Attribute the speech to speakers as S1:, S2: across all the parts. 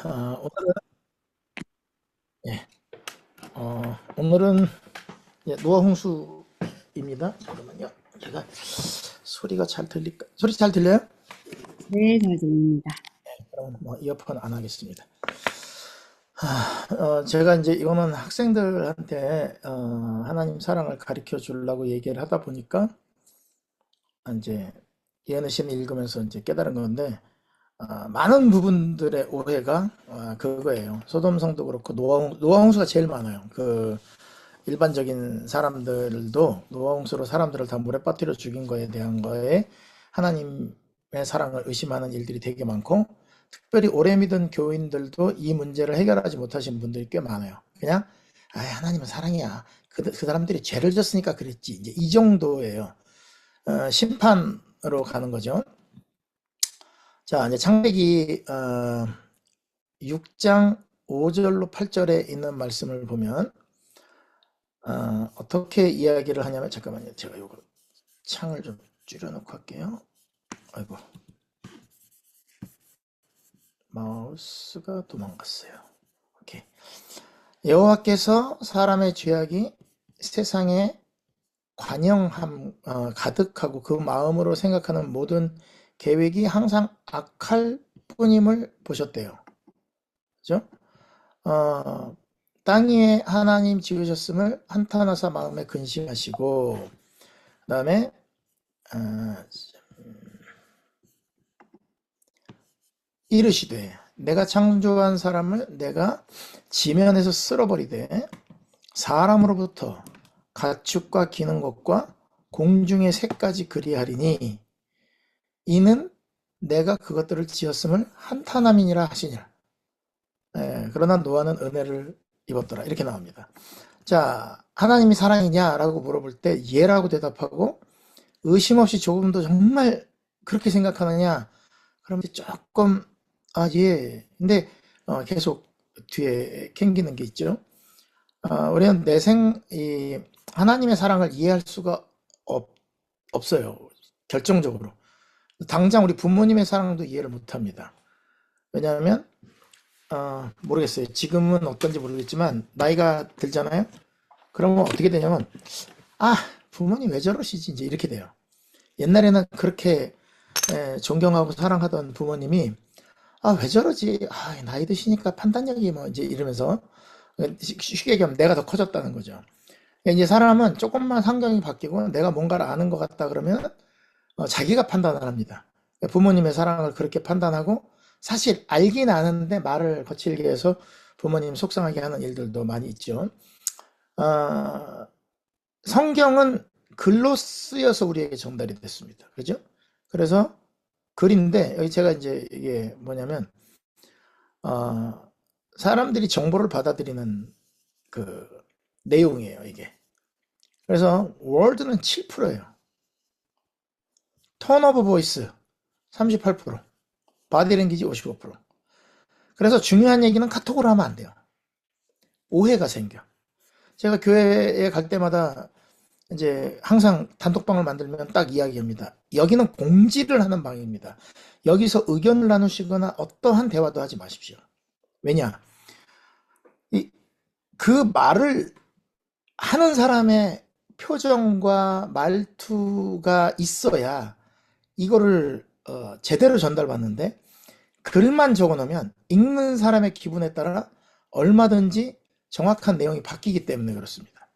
S1: 오늘은, 예, 오늘은 노아홍수입니다. 잠깐만요. 제가 소리가 잘 들릴까? 소리 잘 들려요?
S2: 네, 잘 들립니다.
S1: 그럼 뭐 이어폰 안 하겠습니다. 제가 이제 이거는 학생들한테 하나님 사랑을 가르쳐 주려고 얘기를 하다 보니까 이제 예언의 시를 읽으면서 이제 깨달은 건데 많은 부분들의 오해가 그거예요. 소돔 성도 그렇고 노아홍수가 제일 많아요. 그 일반적인 사람들도 노아홍수로 사람들을 다 물에 빠뜨려 죽인 거에 대한 거에 하나님의 사랑을 의심하는 일들이 되게 많고, 특별히 오래 믿은 교인들도 이 문제를 해결하지 못하신 분들이 꽤 많아요. 그냥 하나님은 사랑이야. 그 사람들이 죄를 졌으니까 그랬지. 이제 이 정도예요. 심판으로 가는 거죠. 자, 이제 창세기 6장 5절로 8절에 있는 말씀을 보면 어떻게 이야기를 하냐면, 잠깐만요. 제가 요거 창을 좀 줄여놓고 할게요. 아이고, 마우스가 도망갔어요. 오케이. 여호와께서 사람의 죄악이 세상에 가득하고 그 마음으로 생각하는 모든 계획이 항상 악할 뿐임을 보셨대요. 그죠? 땅 위에 하나님 지으셨음을 한탄하사 마음에 근심하시고, 그 다음에 이르시되 내가 창조한 사람을 내가 지면에서 쓸어버리되 사람으로부터 가축과 기는 것과 공중의 새까지 그리하리니 이는 내가 그것들을 지었음을 한탄함이니라 하시니라. 그러나 노아는 은혜를 입었더라. 이렇게 나옵니다. 자, 하나님이 사랑이냐라고 물어볼 때 예라고 대답하고, 의심 없이 조금도 정말 그렇게 생각하느냐? 그럼 조금 예. 근데 계속 뒤에 캥기는 게 있죠. 우리는 이 하나님의 사랑을 이해할 수가 없어요. 결정적으로. 당장 우리 부모님의 사랑도 이해를 못 합니다. 왜냐하면 모르겠어요. 지금은 어떤지 모르겠지만 나이가 들잖아요. 그러면 어떻게 되냐면 부모님 왜 저러시지? 이제 이렇게 돼요. 옛날에는 그렇게 존경하고 사랑하던 부모님이 왜 저러지? 나이 드시니까 판단력이 뭐 이제 이러면서 쉽게 얘기하면 내가 더 커졌다는 거죠. 그러니까 이제 사람은 조금만 환경이 바뀌고 내가 뭔가를 아는 것 같다 그러면 자기가 판단을 합니다. 그러니까 부모님의 사랑을 그렇게 판단하고, 사실 알긴 아는데 말을 거칠게 해서 부모님 속상하게 하는 일들도 많이 있죠. 어, 성경은 글로 쓰여서 우리에게 전달이 됐습니다. 그죠? 그래서 글인데, 여기 제가 이제 이게 뭐냐면, 어, 사람들이 정보를 받아들이는 그 내용이에요, 이게. 그래서 월드는 7%예요. 톤 오브 보이스 38%, 바디랭귀지 55%. 그래서 중요한 얘기는 카톡으로 하면 안 돼요. 오해가 생겨. 제가 교회에 갈 때마다 이제 항상 단톡방을 만들면 딱 이야기합니다. 여기는 공지를 하는 방입니다. 여기서 의견을 나누시거나 어떠한 대화도 하지 마십시오. 왜냐? 그 말을 하는 사람의 표정과 말투가 있어야 이거를 제대로 전달받는데, 글만 적어 놓으면 읽는 사람의 기분에 따라 얼마든지 정확한 내용이 바뀌기 때문에 그렇습니다.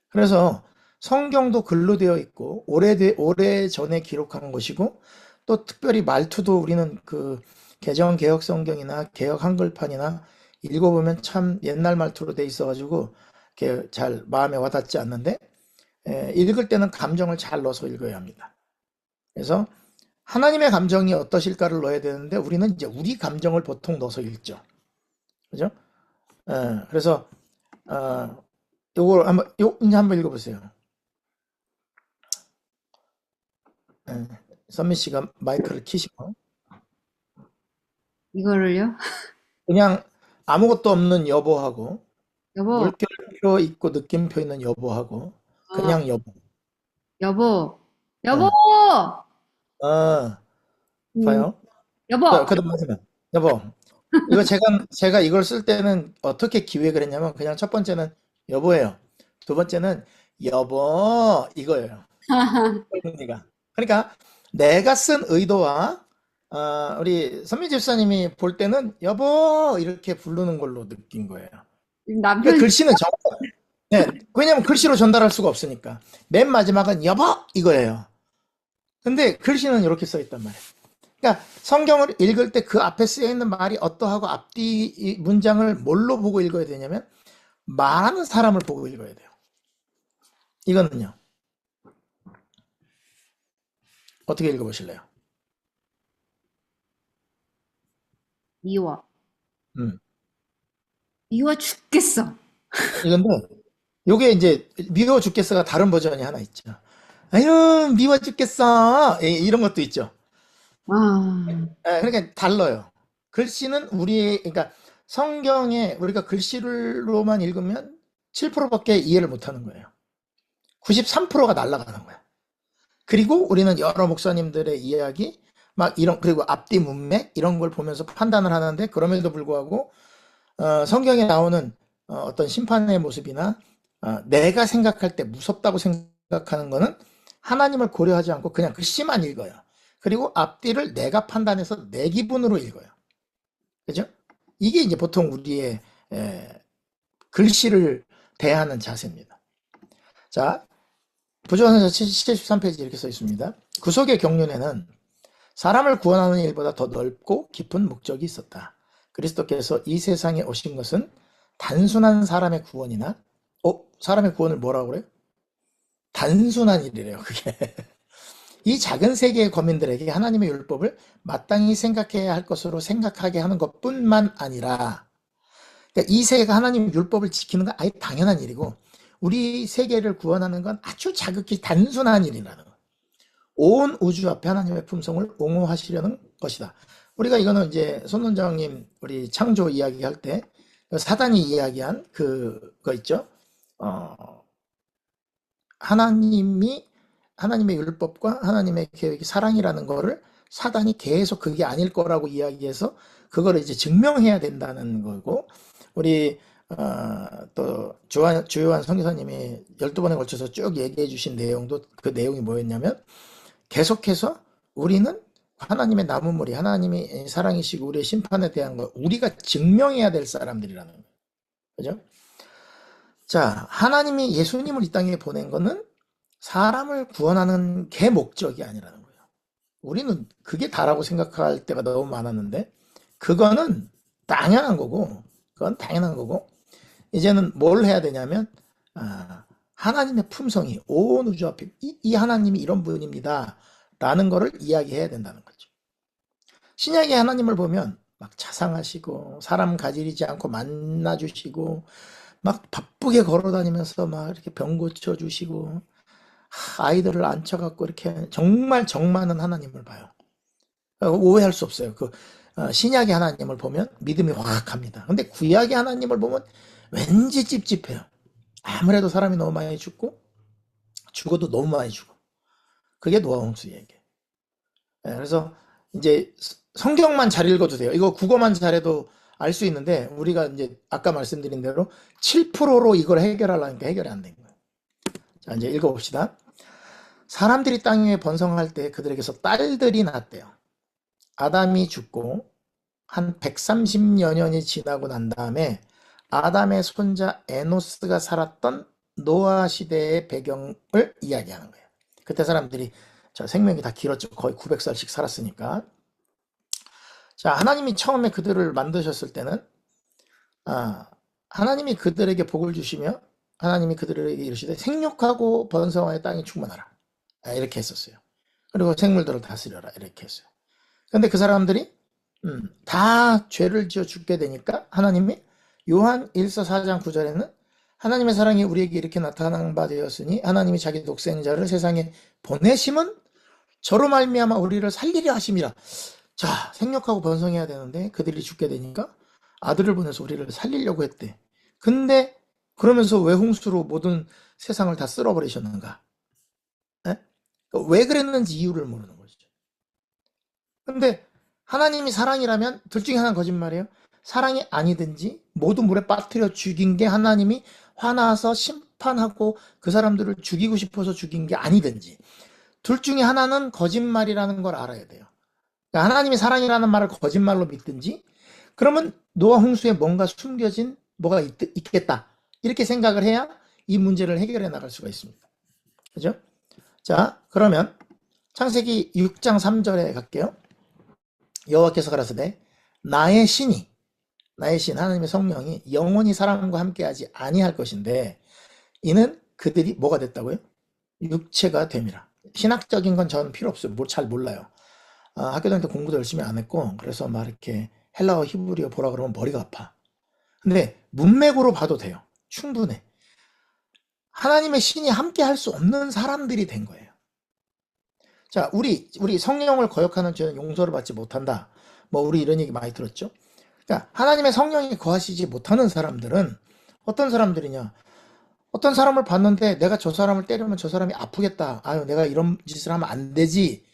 S1: 그래서 성경도 글로 되어 있고 오래 전에 기록한 것이고, 또 특별히 말투도 우리는 그 개정 개혁 성경이나 개혁 한글판이나 읽어보면 참 옛날 말투로 돼 있어가지고 잘 마음에 와닿지 않는데, 읽을 때는 감정을 잘 넣어서 읽어야 합니다. 그래서 하나님의 감정이 어떠실까를 넣어야 되는데 우리는 이제 우리 감정을 보통 넣어서 읽죠. 그죠? 그래서 요걸 이제 한번 읽어보세요. 선미 씨가 마이크를 키시고
S2: 이거를요?
S1: 그냥 아무것도 없는 여보하고,
S2: 여보,
S1: 물결표 있고 느낌표 있는 여보하고,
S2: 어,
S1: 그냥 여보.
S2: 여보, 여보!
S1: 예. 아,
S2: 음,
S1: 봐요.
S2: 여보!
S1: 그다음 마지막. 여보. 이거 제가 이걸 쓸 때는 어떻게 기획을 했냐면 그냥 첫 번째는 여보예요. 두 번째는 여보 이거예요. 그러니까 내가 쓴 의도와 우리 선미 집사님이 볼 때는 여보 이렇게 부르는 걸로 느낀 거예요. 그러니까
S2: 남편이,
S1: 글씨는 네, 왜냐면 글씨로 전달할 수가 없으니까 맨 마지막은 여보 이거예요. 근데 글씨는 이렇게 써 있단 말이에요. 그러니까 성경을 읽을 때 그 앞에 쓰여 있는 말이 어떠하고 앞뒤 이 문장을 뭘로 보고 읽어야 되냐면 말하는 사람을 보고 읽어야 돼요. 이거는요. 어떻게 읽어보실래요?
S2: 미워.
S1: 음.
S2: 미워 죽겠어.
S1: 이건데 요게 이제 미워 죽겠어가 다른 버전이 하나 있죠. 아유 미워 죽겠어 이런 것도 있죠.
S2: 아,
S1: 그러니까 달라요. 글씨는 그러니까 성경에 우리가 글씨로만 읽으면 7%밖에 이해를 못하는 거예요. 93%가 날아가는 거야. 그리고 우리는 여러 목사님들의 이야기, 막 그리고 앞뒤 문맥, 이런 걸 보면서 판단을 하는데, 그럼에도 불구하고, 성경에 나오는 어떤 심판의 모습이나, 내가 생각할 때 무섭다고 생각하는 거는 하나님을 고려하지 않고 그냥 글씨만 읽어요. 그리고 앞뒤를 내가 판단해서 내 기분으로 읽어요. 그죠? 이게 이제 보통 우리의 글씨를 대하는 자세입니다. 자, 부조선서 73페이지 이렇게 써 있습니다. 구속의 경륜에는 사람을 구원하는 일보다 더 넓고 깊은 목적이 있었다. 그리스도께서 이 세상에 오신 것은 단순한 사람의 구원이나, 사람의 구원을 뭐라고 그래요? 단순한 일이래요, 그게. 이 작은 세계의 거민들에게 하나님의 율법을 마땅히 생각해야 할 것으로 생각하게 하는 것뿐만 아니라, 그러니까 이 세계가 하나님의 율법을 지키는 건 아예 당연한 일이고, 우리 세계를 구원하는 건 아주 자극히 단순한 일이라는 거. 온 우주 앞에 하나님의 품성을 옹호하시려는 것이다. 우리가 이거는 이제 손원장님 우리 창조 이야기할 때 사단이 이야기한 그거 있죠. 하나님의 율법과 하나님의 계획이 사랑이라는 거를 사단이 계속 그게 아닐 거라고 이야기해서 그거를 이제 증명해야 된다는 거고, 우리 또 주요한 선교사님이 12번에 걸쳐서 쭉 얘기해 주신 내용도 그 내용이 뭐였냐면 계속해서 우리는 하나님의 나무물이 하나님이 사랑이시고 우리의 심판에 대한 거 우리가 증명해야 될 사람들이라는 거예요. 그죠? 자, 하나님이 예수님을 이 땅에 보낸 거는 사람을 구원하는 게 목적이 아니라는 거예요. 우리는 그게 다라고 생각할 때가 너무 많았는데 그거는 당연한 거고 그건 당연한 거고 이제는 뭘 해야 되냐면 하나님의 품성이 온 우주 앞에 이 하나님이 이런 분입니다 라는 거를 이야기해야 된다는 거죠. 신약의 하나님을 보면 막 자상하시고 사람 가지리지 않고 만나주시고 막 바쁘게 걸어다니면서 막 이렇게 병 고쳐주시고 아이들을 앉혀갖고 이렇게 정말 정 많은 하나님을 봐요. 오해할 수 없어요. 신약의 하나님을 보면 믿음이 확 갑니다. 근데 구약의 하나님을 보면 왠지 찝찝해요. 아무래도 사람이 너무 많이 죽고 죽어도 너무 많이 죽어. 그게 노아홍수 얘기. 그래서 이제 성경만 잘 읽어도 돼요. 이거 국어만 잘해도 알 수 있는데 우리가 이제 아까 말씀드린 대로 7%로 이걸 해결하려니까 해결이 안 된 거예요. 자, 이제 읽어봅시다. 사람들이 땅 위에 번성할 때 그들에게서 딸들이 낳았대요. 아담이 죽고 한 130여 년이 지나고 난 다음에 아담의 손자 에노스가 살았던 노아 시대의 배경을 이야기하는 거예요. 그때 사람들이 생명이 다 길었죠. 거의 900살씩 살았으니까. 자, 하나님이 처음에 그들을 만드셨을 때는 하나님이 그들에게 복을 주시며 하나님이 그들에게 이르시되 생육하고 번성하여 땅이 충만하라. 이렇게 했었어요. 그리고 생물들을 다스려라. 이렇게 했어요. 근데 그 사람들이 다 죄를 지어 죽게 되니까 하나님이 요한 1서 4장 9절에는 하나님의 사랑이 우리에게 이렇게 나타난 바 되었으니 하나님이 자기 독생자를 세상에 보내심은 저로 말미암아 우리를 살리려 하심이라. 자, 생육하고 번성해야 되는데 그들이 죽게 되니까 아들을 보내서 우리를 살리려고 했대. 근데 그러면서 왜 홍수로 모든 세상을 다 쓸어버리셨는가? 에? 왜 그랬는지 이유를 모르는 거죠. 근데 하나님이 사랑이라면 둘 중에 하나는 거짓말이에요. 사랑이 아니든지 모두 물에 빠뜨려 죽인 게 하나님이 화나서 심판하고 그 사람들을 죽이고 싶어서 죽인 게 아니든지 둘 중에 하나는 거짓말이라는 걸 알아야 돼요. 그러니까 하나님이 사랑이라는 말을 거짓말로 믿든지 그러면 노아 홍수에 뭔가 숨겨진 뭐가 있겠다. 이렇게 생각을 해야 이 문제를 해결해 나갈 수가 있습니다. 그죠? 자, 그러면 창세기 6장 3절에 갈게요. 여호와께서 가라사대 나의 신 하나님의 성령이 영원히 사람과 함께하지 아니할 것인데 이는 그들이 뭐가 됐다고요? 육체가 됨이라. 신학적인 건 저는 필요 없어요. 잘 몰라요. 학교 다닐 때 공부도 열심히 안 했고 그래서 막 이렇게 헬라어 히브리어 보라 그러면 머리가 아파. 근데 문맥으로 봐도 돼요. 충분해. 하나님의 신이 함께 할 수 없는 사람들이 된 거예요. 자, 우리 성령을 거역하는 죄는 용서를 받지 못한다. 뭐 우리 이런 얘기 많이 들었죠. 그러니까 하나님의 성령이 거하시지 못하는 사람들은 어떤 사람들이냐? 어떤 사람을 봤는데 내가 저 사람을 때리면 저 사람이 아프겠다. 아유, 내가 이런 짓을 하면 안 되지.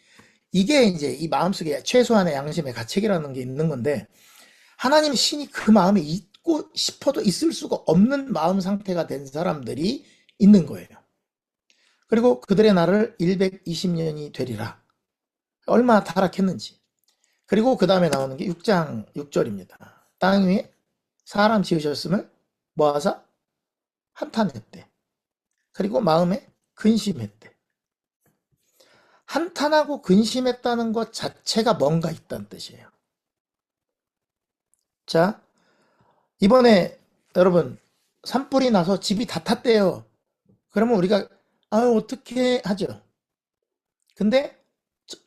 S1: 이게 이제 이 마음속에 최소한의 양심의 가책이라는 게 있는 건데 하나님 신이 그 마음에 있고 싶어도 있을 수가 없는 마음 상태가 된 사람들이 있는 거예요. 그리고 그들의 날을 120년이 되리라. 얼마나 타락했는지. 그리고 그 다음에 나오는 게 6장 6절입니다. 땅 위에 사람 지으셨음을 뭐하사? 한탄했대. 그리고 마음에 근심했대. 한탄하고 근심했다는 것 자체가 뭔가 있다는 뜻이에요. 자, 이번에 여러분 산불이 나서 집이 다 탔대요. 그러면 우리가 어떻게 하죠? 근데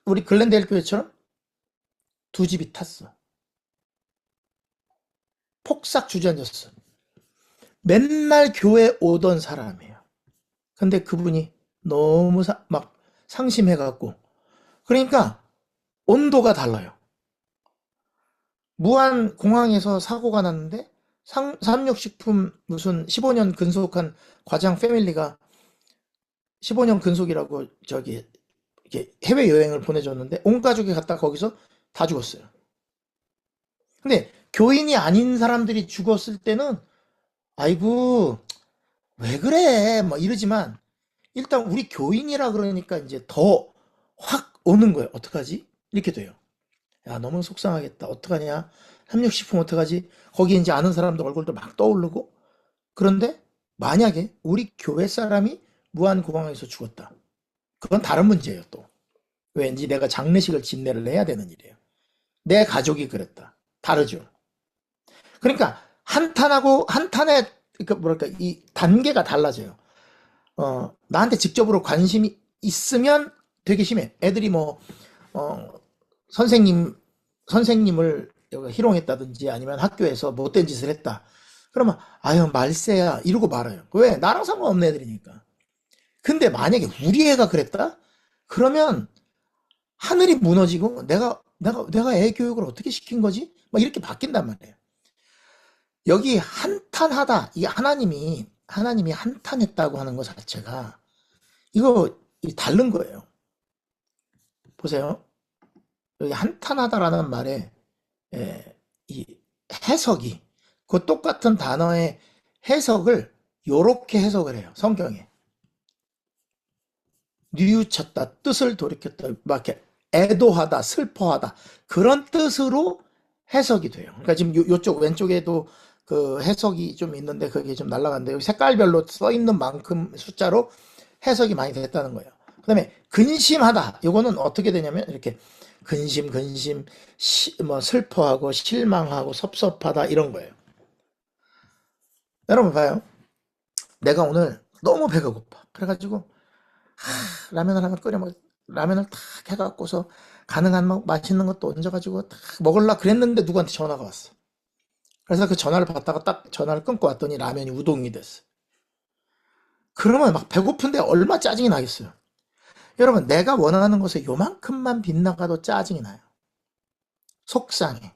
S1: 우리 글렌데일 교회처럼 두 집이 탔어. 폭삭 주저앉았어. 맨날 교회 오던 사람이에요. 근데 그분이 너무 막 상심해갖고 그러니까 온도가 달라요. 무안 공항에서 사고가 났는데 삼육식품 무슨 15년 근속한 과장 패밀리가 15년 근속이라고 저기 이렇게 해외 여행을 보내줬는데 온 가족이 갔다 거기서 다 죽었어요. 근데 교인이 아닌 사람들이 죽었을 때는 아이고 왜 그래 뭐 이러지만 일단 우리 교인이라 그러니까 이제 더 확 오는 거예요. 어떡하지? 이렇게 돼요. 야, 너무 속상하겠다. 어떡하냐? 삼육식품 어떡하지? 거기 이제 아는 사람들 얼굴도 막 떠오르고. 그런데 만약에 우리 교회 사람이 무안공항에서 죽었다. 그건 다른 문제예요, 또. 왠지 내가 장례식을 집례를 해야 되는 일이에요. 내 가족이 그랬다. 다르죠. 그러니까 한탄의 그 뭐랄까 이 단계가 달라져요. 나한테 직접으로 관심이 있으면 되게 심해. 애들이 뭐 선생님을 희롱했다든지 아니면 학교에서 못된 짓을 했다. 그러면 아유 말세야 이러고 말아요. 왜? 나랑 상관없는 애들이니까. 근데 만약에 우리 애가 그랬다? 그러면 하늘이 무너지고 내가 애 교육을 어떻게 시킨 거지? 막 이렇게 바뀐단 말이에요. 여기 한탄하다. 이 하나님이 한탄했다고 하는 것 자체가 이거 다른 거예요. 보세요. 여기 한탄하다라는 말에 이 해석이 그 똑같은 단어의 해석을 요렇게 해석을 해요. 성경에. 뉘우쳤다, 뜻을 돌이켰다, 막 이렇게 애도하다, 슬퍼하다 그런 뜻으로 해석이 돼요. 그러니까 지금 요쪽 왼쪽에도 그 해석이 좀 있는데 그게 좀 날라갔는데 여기 색깔별로 써 있는 만큼 숫자로 해석이 많이 됐다는 거예요. 그다음에 근심하다. 이거는 어떻게 되냐면 이렇게 근심, 뭐 슬퍼하고 실망하고 섭섭하다 이런 거예요. 여러분 봐요. 내가 오늘 너무 배가 고파. 그래가지고 라면을 하나 끓여 먹 라면을 탁 해갖고서 가능한 맛있는 것도 얹어가지고 탁 먹으려 그랬는데 누구한테 전화가 왔어. 그래서 그 전화를 받다가 딱 전화를 끊고 왔더니 라면이 우동이 됐어. 그러면 막 배고픈데 얼마 짜증이 나겠어요. 여러분 내가 원하는 것에 요만큼만 빗나가도 짜증이 나요. 속상해.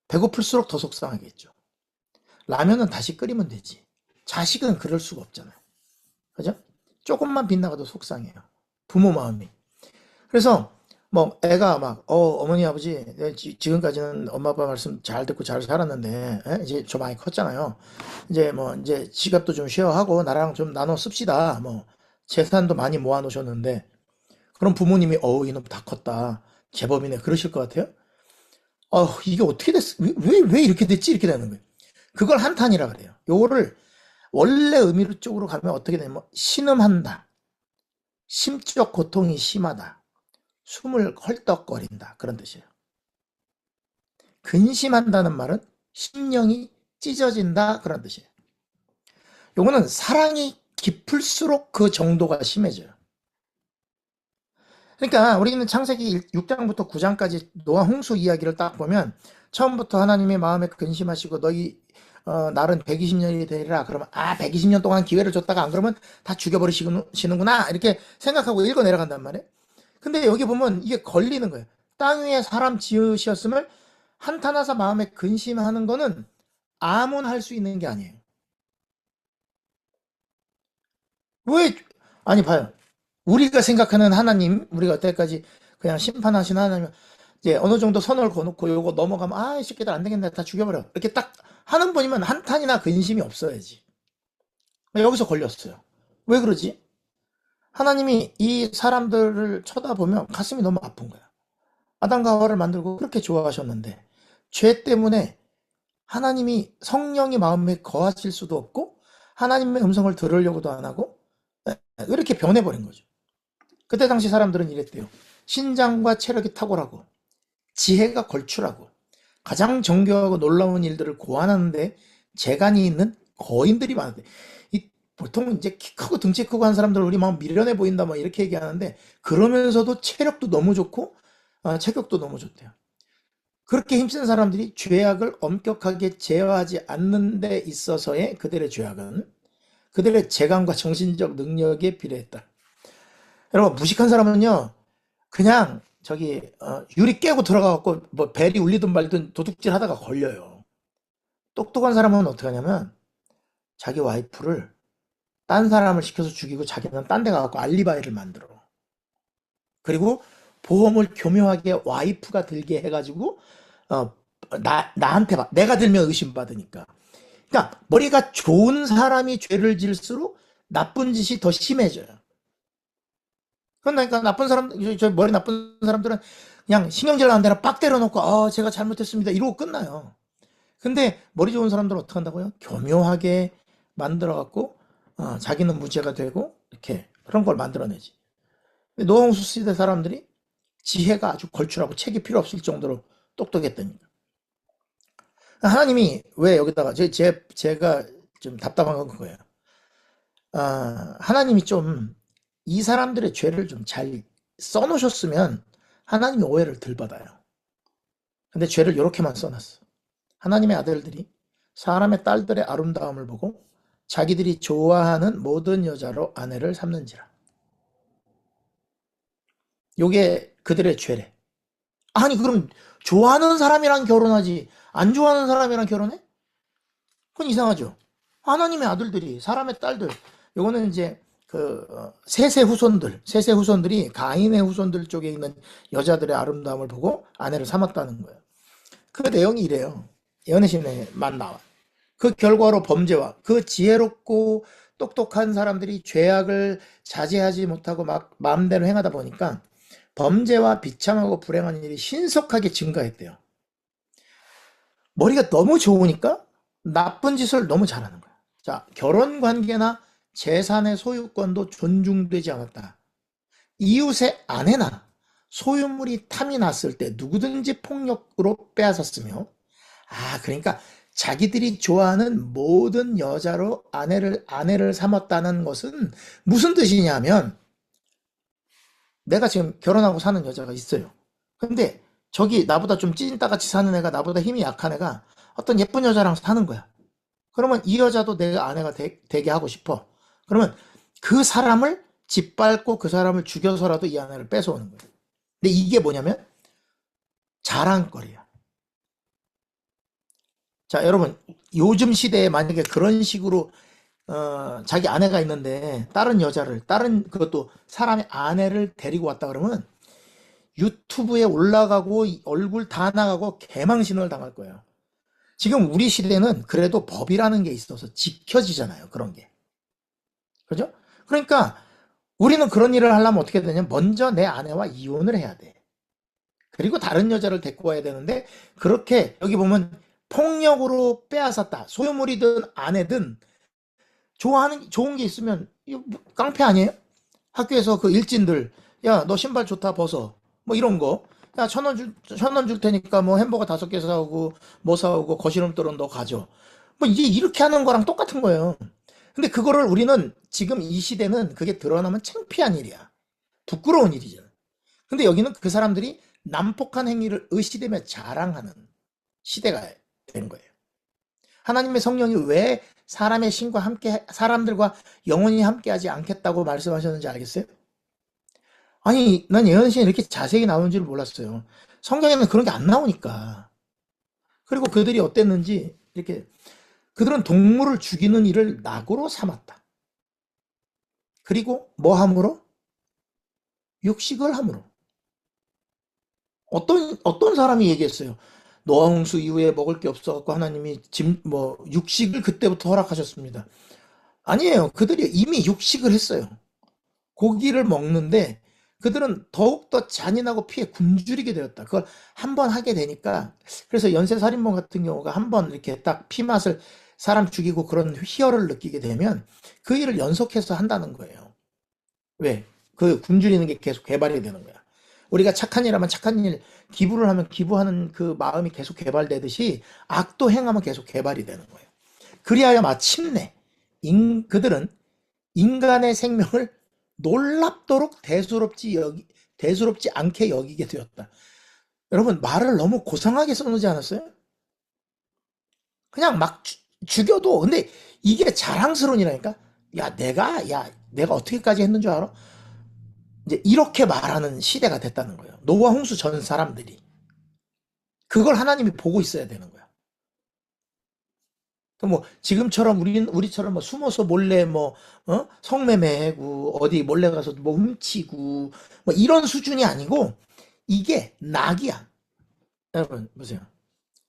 S1: 배고플수록 더 속상하겠죠. 라면은 다시 끓이면 되지. 자식은 그럴 수가 없잖아요. 그죠? 조금만 빗나가도 속상해요. 부모 마음이. 그래서 뭐 애가 막 어머니 아버지 내가 지금까지는 엄마 아빠 말씀 잘 듣고 잘 살았는데 이제 저 많이 컸잖아요. 이제 뭐 이제 지갑도 좀 쉐어하고 나랑 좀 나눠 씁시다. 뭐 재산도 많이 모아 놓으셨는데 그럼 부모님이 이놈 다 컸다. 제법이네. 그러실 것 같아요? 이게 어떻게 됐어? 왜 이렇게 됐지? 이렇게 되는 거예요. 그걸 한탄이라 그래요. 요거를 원래 의미로 쪽으로 가면 어떻게 되냐면 신음한다. 심적 고통이 심하다. 숨을 헐떡거린다. 그런 뜻이에요. 근심한다는 말은 심령이 찢어진다. 그런 뜻이에요. 요거는 사랑이 깊을수록 그 정도가 심해져요. 그러니까 우리는 창세기 6장부터 9장까지 노아 홍수 이야기를 딱 보면 처음부터 하나님의 마음에 근심하시고 너희 날은 120년이 되리라. 그러면 120년 동안 기회를 줬다가 안 그러면 다 죽여버리시는구나 이렇게 생각하고 읽어 내려간단 말이에요. 근데 여기 보면 이게 걸리는 거예요. 땅 위에 사람 지으셨음을 한탄하사 마음에 근심하는 거는 아무나 할 수 있는 게 아니에요. 왜? 아니 봐요. 우리가 생각하는 하나님, 우리가 여태까지 그냥 심판하신 하나님, 이제 어느 정도 선을 거놓고 요거 넘어가면 이 새끼들 안 되겠네 다 죽여버려 이렇게 딱 하는 분이면 한탄이나 근심이 없어야지. 여기서 걸렸어요. 왜 그러지? 하나님이 이 사람들을 쳐다보면 가슴이 너무 아픈 거야. 아담과 하와를 만들고 그렇게 좋아하셨는데 죄 때문에 하나님이 성령이 마음에 거하실 수도 없고 하나님의 음성을 들으려고도 안 하고 이렇게 변해버린 거죠. 그때 당시 사람들은 이랬대요. 신장과 체력이 탁월하고 지혜가 걸출하고 가장 정교하고 놀라운 일들을 고안하는데 재간이 있는 거인들이 많은데 보통 이제 키 크고 등치 크고 한 사람들 우리 막 미련해 보인다 막 이렇게 얘기하는데 그러면서도 체력도 너무 좋고 체격도 너무 좋대요. 그렇게 힘쓴 사람들이 죄악을 엄격하게 제어하지 않는 데 있어서의 그들의 죄악은 그들의 재간과 정신적 능력에 비례했다. 여러분 무식한 사람은요 그냥 저기 유리 깨고 들어가갖고 뭐 벨이 울리든 말든 도둑질 하다가 걸려요. 똑똑한 사람은 어떻게 하냐면 자기 와이프를 딴 사람을 시켜서 죽이고 자기는 딴 데 가갖고 알리바이를 만들어. 그리고 보험을 교묘하게 와이프가 들게 해가지고 나한테 내가 들면 의심받으니까. 그러니까 머리가 좋은 사람이 죄를 지을수록 나쁜 짓이 더 심해져요. 그러니까 나쁜 사람, 저 머리 나쁜 사람들은 그냥 신경질 나는 데나 빡 때려놓고 제가 잘못했습니다 이러고 끝나요. 근데 머리 좋은 사람들은 어떻게 한다고요? 교묘하게 만들어갖고 자기는 무죄가 되고 이렇게 그런 걸 만들어내지. 노홍수 시대 사람들이 지혜가 아주 걸출하고 책이 필요 없을 정도로 똑똑했다니까. 하나님이 왜 여기다가 제가 좀 답답한 건 그거예요. 하나님이 좀 이 사람들의 죄를 좀 잘 써놓으셨으면 하나님이 오해를 덜 받아요. 근데 죄를 이렇게만 써놨어. 하나님의 아들들이 사람의 딸들의 아름다움을 보고 자기들이 좋아하는 모든 여자로 아내를 삼는지라. 요게 그들의 죄래. 아니 그럼 좋아하는 사람이랑 결혼하지 안 좋아하는 사람이랑 결혼해? 그건 이상하죠. 하나님의 아들들이 사람의 딸들 요거는 이제 그 셋의 후손들이 가인의 후손들 쪽에 있는 여자들의 아름다움을 보고 아내를 삼았다는 거예요. 그 내용이 이래요. 연애신에만 나와. 그 결과로 범죄와 그 지혜롭고 똑똑한 사람들이 죄악을 자제하지 못하고 막 마음대로 행하다 보니까 범죄와 비참하고 불행한 일이 신속하게 증가했대요. 머리가 너무 좋으니까 나쁜 짓을 너무 잘하는 거야. 자, 결혼 관계나 재산의 소유권도 존중되지 않았다. 이웃의 아내나 소유물이 탐이 났을 때 누구든지 폭력으로 빼앗았으며, 그러니까 자기들이 좋아하는 모든 여자로 아내를 삼았다는 것은 무슨 뜻이냐면, 내가 지금 결혼하고 사는 여자가 있어요. 근데 저기 나보다 좀 찐따같이 사는 애가 나보다 힘이 약한 애가 어떤 예쁜 여자랑 사는 거야. 그러면 이 여자도 내가 아내가 되게 하고 싶어. 그러면 그 사람을 짓밟고 그 사람을 죽여서라도 이 아내를 뺏어오는 거예요. 근데 이게 뭐냐면 자랑거리야. 자, 여러분 요즘 시대에 만약에 그런 식으로 자기 아내가 있는데 다른 그것도 사람의 아내를 데리고 왔다 그러면 유튜브에 올라가고 얼굴 다 나가고 개망신을 당할 거예요. 지금 우리 시대는 그래도 법이라는 게 있어서 지켜지잖아요. 그런 게. 그죠? 그러니까 우리는 그런 일을 하려면 어떻게 되냐면 먼저 내 아내와 이혼을 해야 돼. 그리고 다른 여자를 데리고 와야 되는데 그렇게 여기 보면 폭력으로 빼앗았다. 소유물이든 아내든 좋아하는 좋은 게 있으면 이거 뭐 깡패 아니에요? 학교에서 그 일진들 야 너 신발 좋다 벗어 뭐 이런 거 야 1,000원 줄 테니까 뭐 햄버거 5개 사오고 뭐 사오고 거실음돌은 너 가져 뭐 이제 이렇게 하는 거랑 똑같은 거예요. 근데 그거를 우리는 지금 이 시대는 그게 드러나면 창피한 일이야. 부끄러운 일이잖아. 근데 여기는 그 사람들이 난폭한 행위를 의시되며 자랑하는 시대가 된 거예요. 하나님의 성령이 왜 사람의 신과 함께 사람들과 영원히 함께하지 않겠다고 말씀하셨는지 알겠어요? 아니, 난 예언신이 이렇게 자세히 나오는 줄 몰랐어요. 성경에는 그런 게 안 나오니까. 그리고 그들이 어땠는지 이렇게 그들은 동물을 죽이는 일을 낙으로 삼았다. 그리고 뭐 함으로? 육식을 함으로. 어떤 사람이 얘기했어요. 노아 홍수 이후에 먹을 게 없어갖고 하나님이 육식을 그때부터 허락하셨습니다. 아니에요. 그들이 이미 육식을 했어요. 고기를 먹는데 그들은 더욱더 잔인하고 피에 굶주리게 되었다. 그걸 한 번 하게 되니까 그래서 연쇄살인범 같은 경우가 한 번 이렇게 딱 피맛을 사람 죽이고 그런 희열을 느끼게 되면 그 일을 연속해서 한다는 거예요. 왜? 그 굶주리는 게 계속 개발이 되는 거야. 우리가 착한 일 하면 착한 일, 기부를 하면 기부하는 그 마음이 계속 개발되듯이 악도 행하면 계속 개발이 되는 거예요. 그리하여 마침내 그들은 인간의 생명을 놀랍도록 대수롭지 않게 여기게 되었다. 여러분, 말을 너무 고상하게 써놓지 않았어요? 그냥 막 죽여도, 근데 이게 자랑스러운 일이라니까? 내가 어떻게까지 했는 줄 알아? 이제 이렇게 말하는 시대가 됐다는 거예요. 노아 홍수 전 사람들이. 그걸 하나님이 보고 있어야 되는 거야. 뭐 지금처럼 우리처럼 뭐 숨어서 몰래 성매매하고 어디 몰래 가서 뭐 훔치고 뭐 이런 수준이 아니고 이게 낙이야. 여러분 보세요.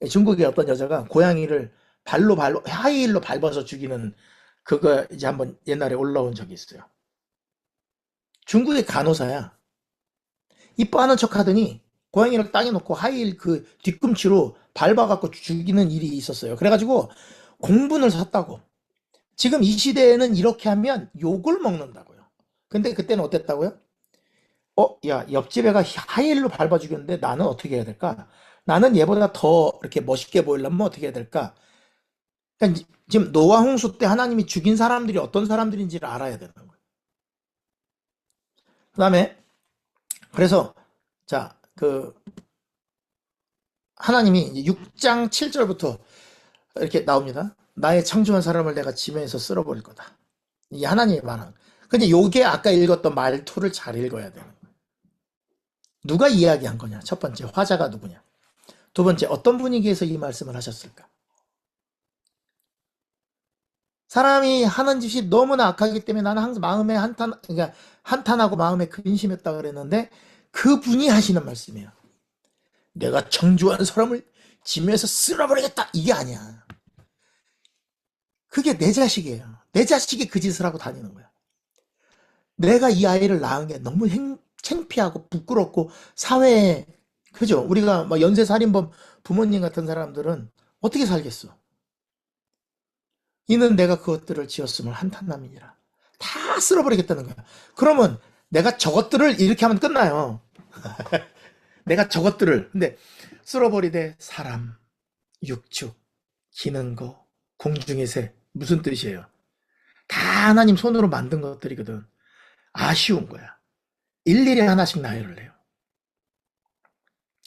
S1: 중국의 어떤 여자가 고양이를 발로 하이힐로 밟아서 죽이는 그거 이제 한번 옛날에 올라온 적이 있어요. 중국의 간호사야. 이뻐하는 척 하더니 고양이를 땅에 놓고 하이힐 그 뒤꿈치로 밟아갖고 죽이는 일이 있었어요. 그래가지고 공분을 샀다고. 지금 이 시대에는 이렇게 하면 욕을 먹는다고요. 근데 그때는 어땠다고요? 야, 옆집 애가 하이힐로 밟아 죽였는데 나는 어떻게 해야 될까? 나는 얘보다 더 이렇게 멋있게 보이려면 어떻게 해야 될까? 그러니까 지금 노아 홍수 때 하나님이 죽인 사람들이 어떤 사람들인지를 알아야 되는 거예요. 그 다음에, 그래서, 자, 하나님이 6장 7절부터 이렇게 나옵니다. 나의 창조한 사람을 내가 지면에서 쓸어버릴 거다. 이게 하나님의 말은. 근데 요게 아까 읽었던 말투를 잘 읽어야 되는 거예요. 누가 이야기한 거냐? 첫 번째, 화자가 누구냐? 두 번째, 어떤 분위기에서 이 말씀을 하셨을까? 사람이 하는 짓이 너무나 악하기 때문에 나는 항상 마음에 그러니까 한탄하고 마음에 근심했다 그랬는데 그분이 하시는 말씀이에요. 내가 창조한 사람을 지면에서 쓸어버리겠다. 이게 아니야. 그게 내 자식이에요. 내 자식이 그 짓을 하고 다니는 거야. 내가 이 아이를 낳은 게 너무 창피하고 부끄럽고 사회에 그죠? 우리가 막 연쇄살인범 부모님 같은 사람들은 어떻게 살겠어? 이는 내가 그것들을 지었음을 한탄함이니라. 다 쓸어버리겠다는 거야. 그러면 내가 저것들을 이렇게 하면 끝나요. 내가 저것들을 근데 쓸어버리되 사람, 육축, 기는 거, 공중의 새 무슨 뜻이에요? 다 하나님 손으로 만든 것들이거든. 아쉬운 거야. 일일이 하나씩 나열을 해요.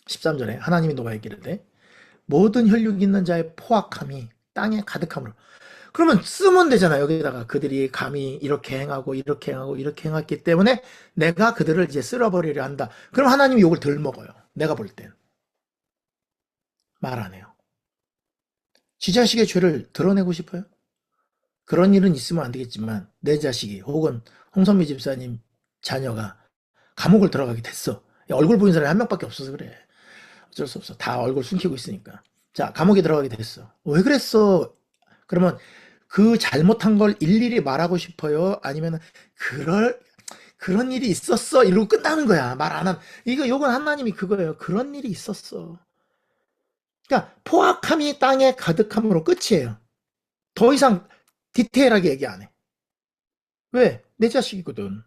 S1: 13절에 하나님이 노아에게 이르되 모든 혈육 있는 자의 포악함이 땅에 가득함으로 그러면 쓰면 되잖아요. 여기다가 그들이 감히 이렇게 행하고 이렇게 행하고 이렇게 행했기 때문에 내가 그들을 이제 쓸어버리려 한다. 그럼 하나님이 욕을 덜 먹어요. 내가 볼 땐. 말 안 해요. 지 자식의 죄를 드러내고 싶어요? 그런 일은 있으면 안 되겠지만 내 자식이 혹은 홍선미 집사님 자녀가 감옥을 들어가게 됐어. 얼굴 보이는 사람이 한 명밖에 없어서 그래. 어쩔 수 없어. 다 얼굴 숨기고 있으니까. 자, 감옥에 들어가게 됐어. 왜 그랬어? 그러면 그 잘못한 걸 일일이 말하고 싶어요? 아니면 그럴 그런 일이 있었어? 이러고 끝나는 거야. 말 안 한. 이거 요건 하나님이 그거예요. 그런 일이 있었어. 그러니까 포악함이 땅에 가득함으로 끝이에요. 더 이상 디테일하게 얘기 안 해. 왜? 내 자식이거든.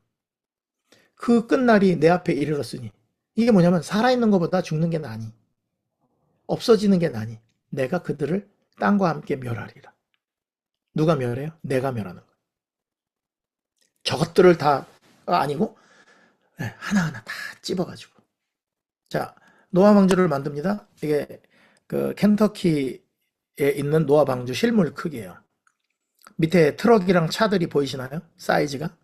S1: 그 끝날이 내 앞에 이르렀으니. 이게 뭐냐면 살아있는 것보다 죽는 게 나니. 없어지는 게 나니. 내가 그들을 땅과 함께 멸하리라. 누가 멸해요? 내가 멸하는 거야. 저것들을 다 아니고 하나하나 다 찝어가지고. 자, 노아 방주를 만듭니다. 이게 그 켄터키에 있는 노아 방주 실물 크기예요. 밑에 트럭이랑 차들이 보이시나요? 사이즈가?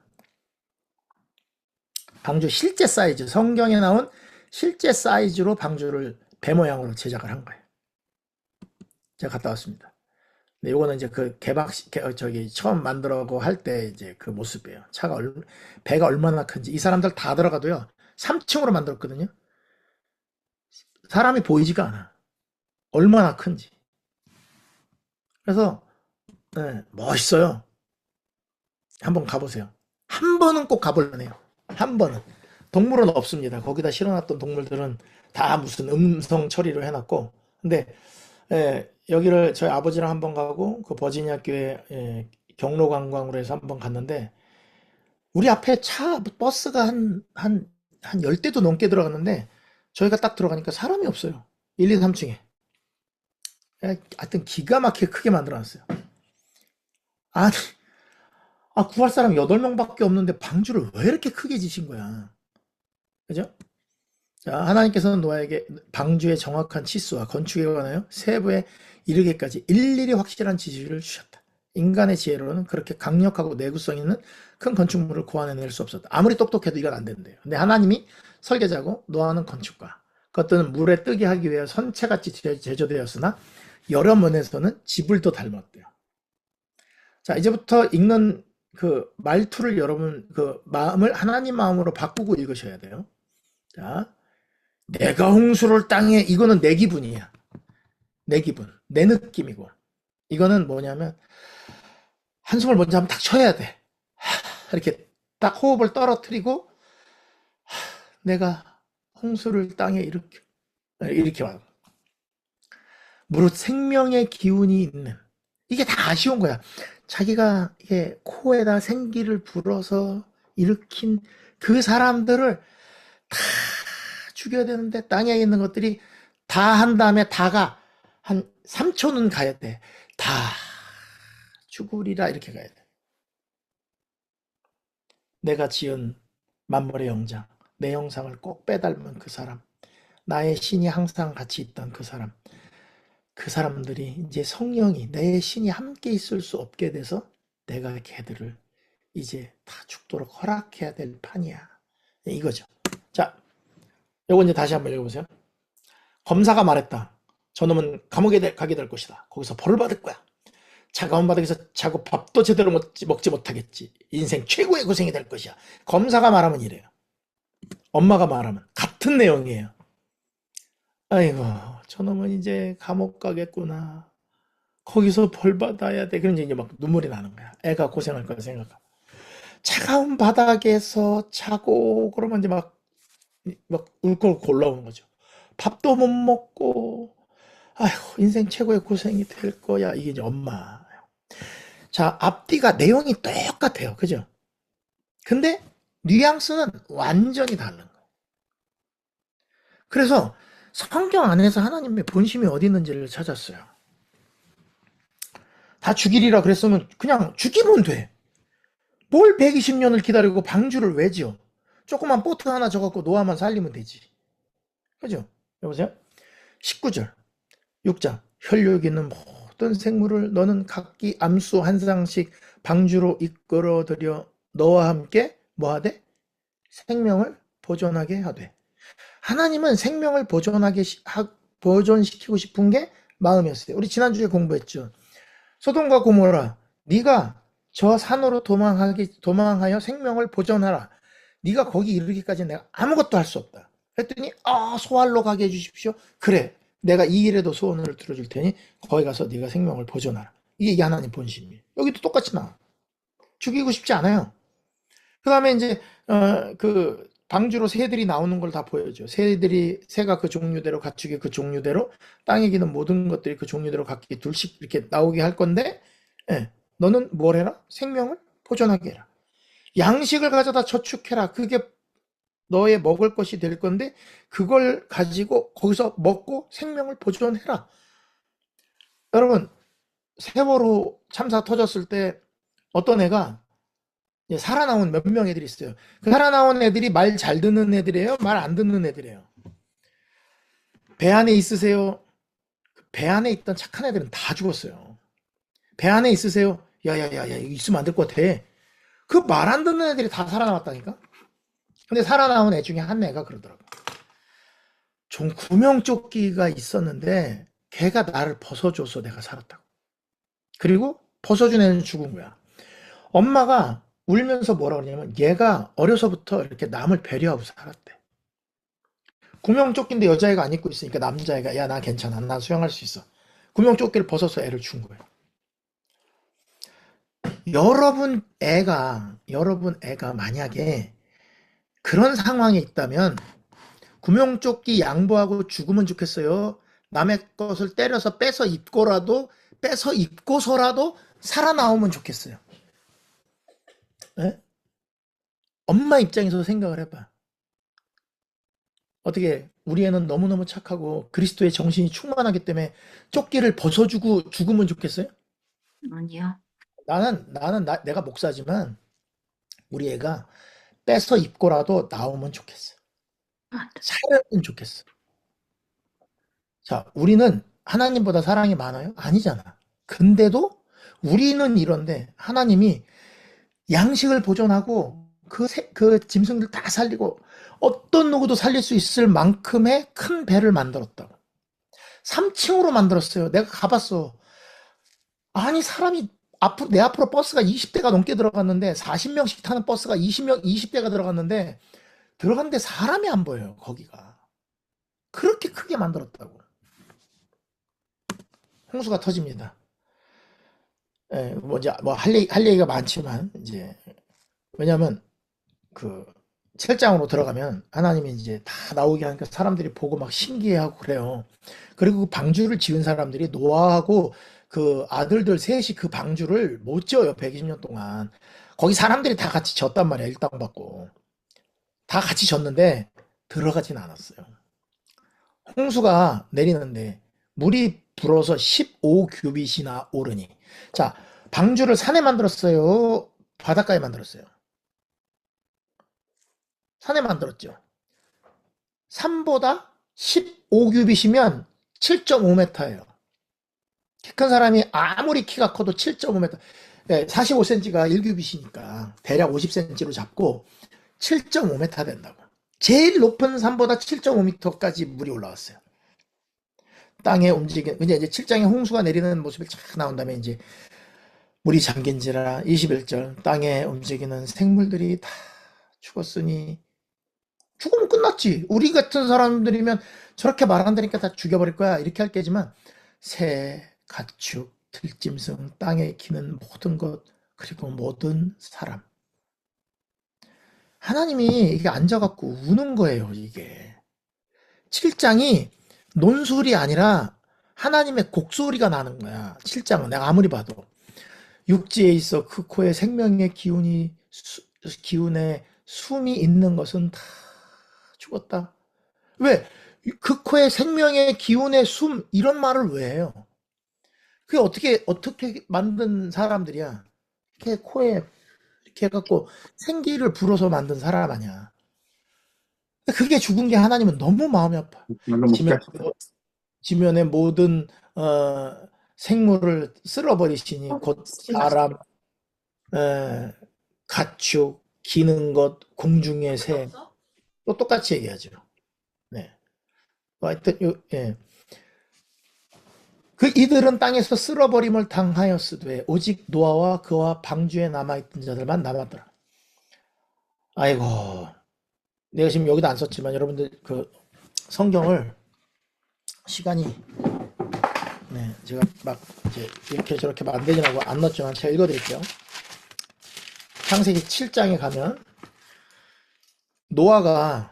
S1: 방주 실제 사이즈, 성경에 나온 실제 사이즈로 방주를 배 모양으로 제작을 한 거예요. 제가 갔다 왔습니다. 근데 요거는 이제 그 저기 처음 만들어고 할 때 이제 그 모습이에요. 배가 얼마나 큰지. 이 사람들 다 들어가도요. 3층으로 만들었거든요. 사람이 보이지가 않아. 얼마나 큰지. 그래서 멋있어요. 한번 가보세요. 한 번은 꼭 가볼래요. 한 번은. 동물은 없습니다. 거기다 실어놨던 동물들은 다 무슨 음성 처리를 해놨고. 근데 여기를 저희 아버지랑 한번 가고 그 버지니아 교회 경로 관광으로 해서 한번 갔는데 우리 앞에 버스가 한 10대도 넘게 들어갔는데 저희가 딱 들어가니까 사람이 없어요. 1, 2, 3층에. 하여튼 기가 막히게 크게 만들어놨어요. 아니, 구할 사람 8명밖에 없는데 방주를 왜 이렇게 크게 지신 거야? 그죠? 자, 하나님께서는 노아에게 방주의 정확한 치수와 건축에 관하여 세부에 이르기까지 일일이 확실한 지시를 주셨다. 인간의 지혜로는 그렇게 강력하고 내구성 있는 큰 건축물을 고안해낼 수 없었다. 아무리 똑똑해도 이건 안 된대요. 근데 하나님이 설계자고 노아는 건축가. 그것들은 물에 뜨게 하기 위해 선체같이 제조되었으나 여러 면에서는 집을 더 닮았대요. 자, 이제부터 읽는 그 말투를 여러분 그 마음을 하나님 마음으로 바꾸고 읽으셔야 돼요. 자, 내가 홍수를 땅에 이거는 내 기분이야. 내 기분, 내 느낌이고. 이거는 뭐냐면 한숨을 먼저 한번 딱 쉬어야 돼. 이렇게 딱 호흡을 떨어뜨리고 내가 홍수를 땅에 이렇게 와. 무릇 생명의 기운이 있는 이게 다 아쉬운 거야. 자기가 이게 코에다 생기를 불어서 일으킨 그 사람들을 다 죽여야 되는데 땅에 있는 것들이 다 한 다음에 다가 한 3초는 가야 돼. 다 죽으리라 이렇게 가야 돼. 내가 지은 만물의 영장, 내 형상을 꼭 빼닮은 그 사람, 나의 신이 항상 같이 있던 그 사람, 그 사람들이 이제 성령이 내 신이 함께 있을 수 없게 돼서 내가 걔들을 이제 다 죽도록 허락해야 될 판이야. 이거죠. 자, 요거 이제 다시 한번 읽어보세요. 검사가 말했다. 저놈은 감옥에 가게 될 것이다. 거기서 벌을 받을 거야. 차가운 바닥에서 자고 밥도 제대로 먹지 못하겠지. 인생 최고의 고생이 될 것이야. 검사가 말하면 이래요. 엄마가 말하면 같은 내용이에요. 아이고, 저놈은 이제 감옥 가겠구나. 거기서 벌 받아야 돼. 그럼 이제 막 눈물이 나는 거야. 애가 고생할 거야 생각하고. 차가운 바닥에서 자고 그러면 이제 막 울컥 올라오는 거죠. 밥도 못 먹고 아이고 인생 최고의 고생이 될 거야. 이게 이제 엄마. 자, 앞뒤가 내용이 똑같아요. 그죠? 근데 뉘앙스는 완전히 다른 거예요. 그래서 성경 안에서 하나님의 본심이 어디 있는지를 찾았어요. 다 죽이리라 그랬으면 그냥 죽이면 돼. 뭘 120년을 기다리고 방주를 왜 지어? 조그만 보트 하나 져갖고 노아만 살리면 되지. 그죠? 여보세요? 19절 6장 혈육 있는 모든 생물을 너는 각기 암수 한 쌍씩 방주로 이끌어들여 너와 함께 뭐하되? 생명을 보존하게 하되. 하나님은 생명을 보존시키고 싶은 게 마음이었어요. 우리 지난주에 공부했죠. 소돔과 고모라, 네가 저 산으로 도망하여 생명을 보존하라. 네가 거기 이르기까지 내가 아무것도 할 수 없다. 했더니 소알로 가게 해주십시오. 그래, 내가 이 일에도 소원을 들어줄 테니 거기 가서 네가 생명을 보존하라. 이게 하나님 본심이에요. 여기도 똑같이 나와. 죽이고 싶지 않아요. 그 다음에 이제 그 방주로 새들이 나오는 걸 다 보여줘. 새가 그 종류대로, 가축이 그 종류대로, 땅에 기는 모든 것들이 그 종류대로 각기 둘씩 이렇게 나오게 할 건데, 너는 뭘 해라? 생명을 보존하게 해라. 양식을 가져다 저축해라. 그게 너의 먹을 것이 될 건데, 그걸 가지고 거기서 먹고 생명을 보존해라. 여러분, 세월호 참사 터졌을 때 어떤 애가 살아나온 몇 명 애들이 있어요. 그 살아나온 애들이 말 잘 듣는 애들이에요? 말 안 듣는 애들이에요? 배 안에 있으세요? 배 안에 있던 착한 애들은 다 죽었어요. 배 안에 있으세요? 야야야야, 이거 있으면 안 될 것 같아. 그 말 안 듣는 애들이 다 살아남았다니까? 근데 살아나온 애 중에 한 애가 그러더라고. 좀 구명조끼가 있었는데 걔가 나를 벗어줘서 내가 살았다고. 그리고 벗어준 애는 죽은 거야. 엄마가 울면서 뭐라 그러냐면 얘가 어려서부터 이렇게 남을 배려하고 살았대. 구명조끼인데 여자애가 안 입고 있으니까 남자애가 야, 나 괜찮아. 난 수영할 수 있어. 구명조끼를 벗어서 애를 준 거예요. 여러분 애가 만약에 그런 상황에 있다면 구명조끼 양보하고 죽으면 좋겠어요. 남의 것을 때려서 뺏어 입고서라도 살아나오면 좋겠어요. 네? 엄마 입장에서 생각을 해봐. 어떻게 우리 애는 너무너무 착하고 그리스도의 정신이 충만하기 때문에 조끼를 벗어주고 죽으면 좋겠어요?
S2: 아니요.
S1: 내가 목사지만 우리 애가 뺏어 입고라도 나오면 좋겠어.
S2: 아,
S1: 살았으면 좋겠어. 자, 우리는 하나님보다 사랑이 많아요? 아니잖아. 근데도 우리는 이런데 하나님이 양식을 보존하고 그 짐승들 다 살리고 어떤 누구도 살릴 수 있을 만큼의 큰 배를 만들었다고. 3층으로 만들었어요. 내가 가봤어. 아니, 사람이 내 앞으로 버스가 20대가 넘게 들어갔는데 40명씩 타는 버스가 20대가 들어갔는데 들어갔는데 사람이 안 보여요, 거기가. 그렇게 크게 만들었다고. 홍수가 터집니다. 할 얘기가 많지만, 이제, 왜냐면, 그, 철장으로 들어가면 하나님이 이제 다 나오게 하니까 사람들이 보고 막 신기해하고 그래요. 그리고 그 방주를 지은 사람들이 노아하고 그 아들들 셋이 그 방주를 못 지어요. 120년 동안. 거기 사람들이 다 같이 졌단 말이야. 일당 받고. 다 같이 졌는데 들어가진 않았어요. 홍수가 내리는데 물이 불어서 15규빗이나 오르니. 자, 방주를 산에 만들었어요? 바닷가에 만들었어요? 산에 만들었죠. 산보다 15규빗이면 7.5m예요. 키 큰 사람이 아무리 키가 커도 7.5m. 45cm가 1규빗이니까 대략 50cm로 잡고 7.5m 된다고. 제일 높은 산보다 7.5m까지 물이 올라왔어요. 땅에 이제 7장에 홍수가 내리는 모습이 쫙 나온 다음에 이제 물이 잠긴지라 21절 땅에 움직이는 생물들이 다 죽었으니 죽으면 끝났지. 우리 같은 사람들이면 저렇게 말 안 들으니까 다 죽여버릴 거야. 이렇게 할 게지만 새, 가축, 들짐승, 땅에 기는 모든 것, 그리고 모든 사람. 하나님이 이게 앉아갖고 우는 거예요, 이게. 7장이 논술이 아니라 하나님의 곡소리가 나는 거야. 7장은 내가 아무리 봐도. 육지에 있어 그 코에 생명의 기운에 숨이 있는 것은 다 죽었다. 왜? 그 코에 생명의 기운의 숨 이런 말을 왜 해요? 그게 어떻게 만든 사람들이야? 이렇게 코에 이렇게 해갖고 생기를 불어서 만든 사람 아니야. 그게 죽은 게 하나님은 너무 마음이 아파.
S3: 말로 못
S1: 지면,
S3: gas다.
S1: 지면의 모든 생물을 쓸어버리시니 곧 사람, 에, 가축, 기는 것, 공중의 새, 또 똑같이 얘기하죠. 네. 하여튼 예. 그 이들은 땅에서 쓸어버림을 당하였으되 오직 노아와 그와 방주에 남아있던 자들만 남았더라. 아이고, 내가 지금 여기도 안 썼지만 여러분들 그 성경을 시간이 제가 막 이제 이렇게 저렇게 만들지라고 안 넣었지만 제가 읽어드릴게요. 창세기 7장에 가면 노아가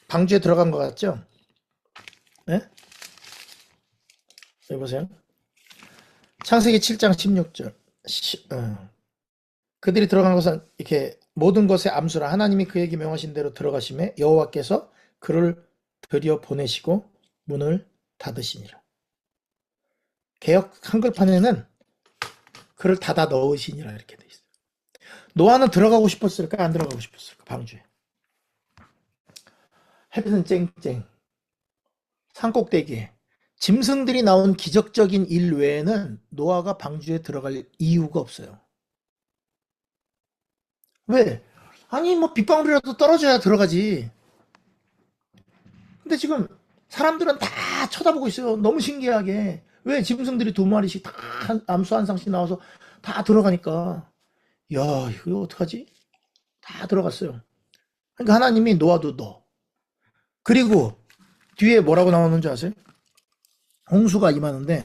S1: 방주에 들어간 것 같죠? 네? 여기 보세요. 창세기 7장 16절. 그들이 들어간 것은 이렇게 모든 것의 암수라 하나님이 그에게 명하신 대로 들어가심에 여호와께서 그를 들여 보내시고 문을 닫으시니라. 개역 한글판에는 그를 닫아 넣으시니라 이렇게 돼 있어요. 노아는 들어가고 싶었을까 안 들어가고 싶었을까 방주에. 햇빛은 쨍쨍. 산꼭대기에 짐승들이 나온 기적적인 일 외에는 노아가 방주에 들어갈 이유가 없어요. 왜? 아니 뭐 빗방울이라도 떨어져야 들어가지. 근데 지금 사람들은 다 쳐다보고 있어요. 너무 신기하게. 왜 짐승들이 두 마리씩 다 암수 한 쌍씩 나와서 다 들어가니까 야 이거 어떡하지? 다 들어갔어요. 그러니까 하나님이 노아도 넣어. 그리고 뒤에 뭐라고 나오는 줄 아세요? 홍수가 임하는데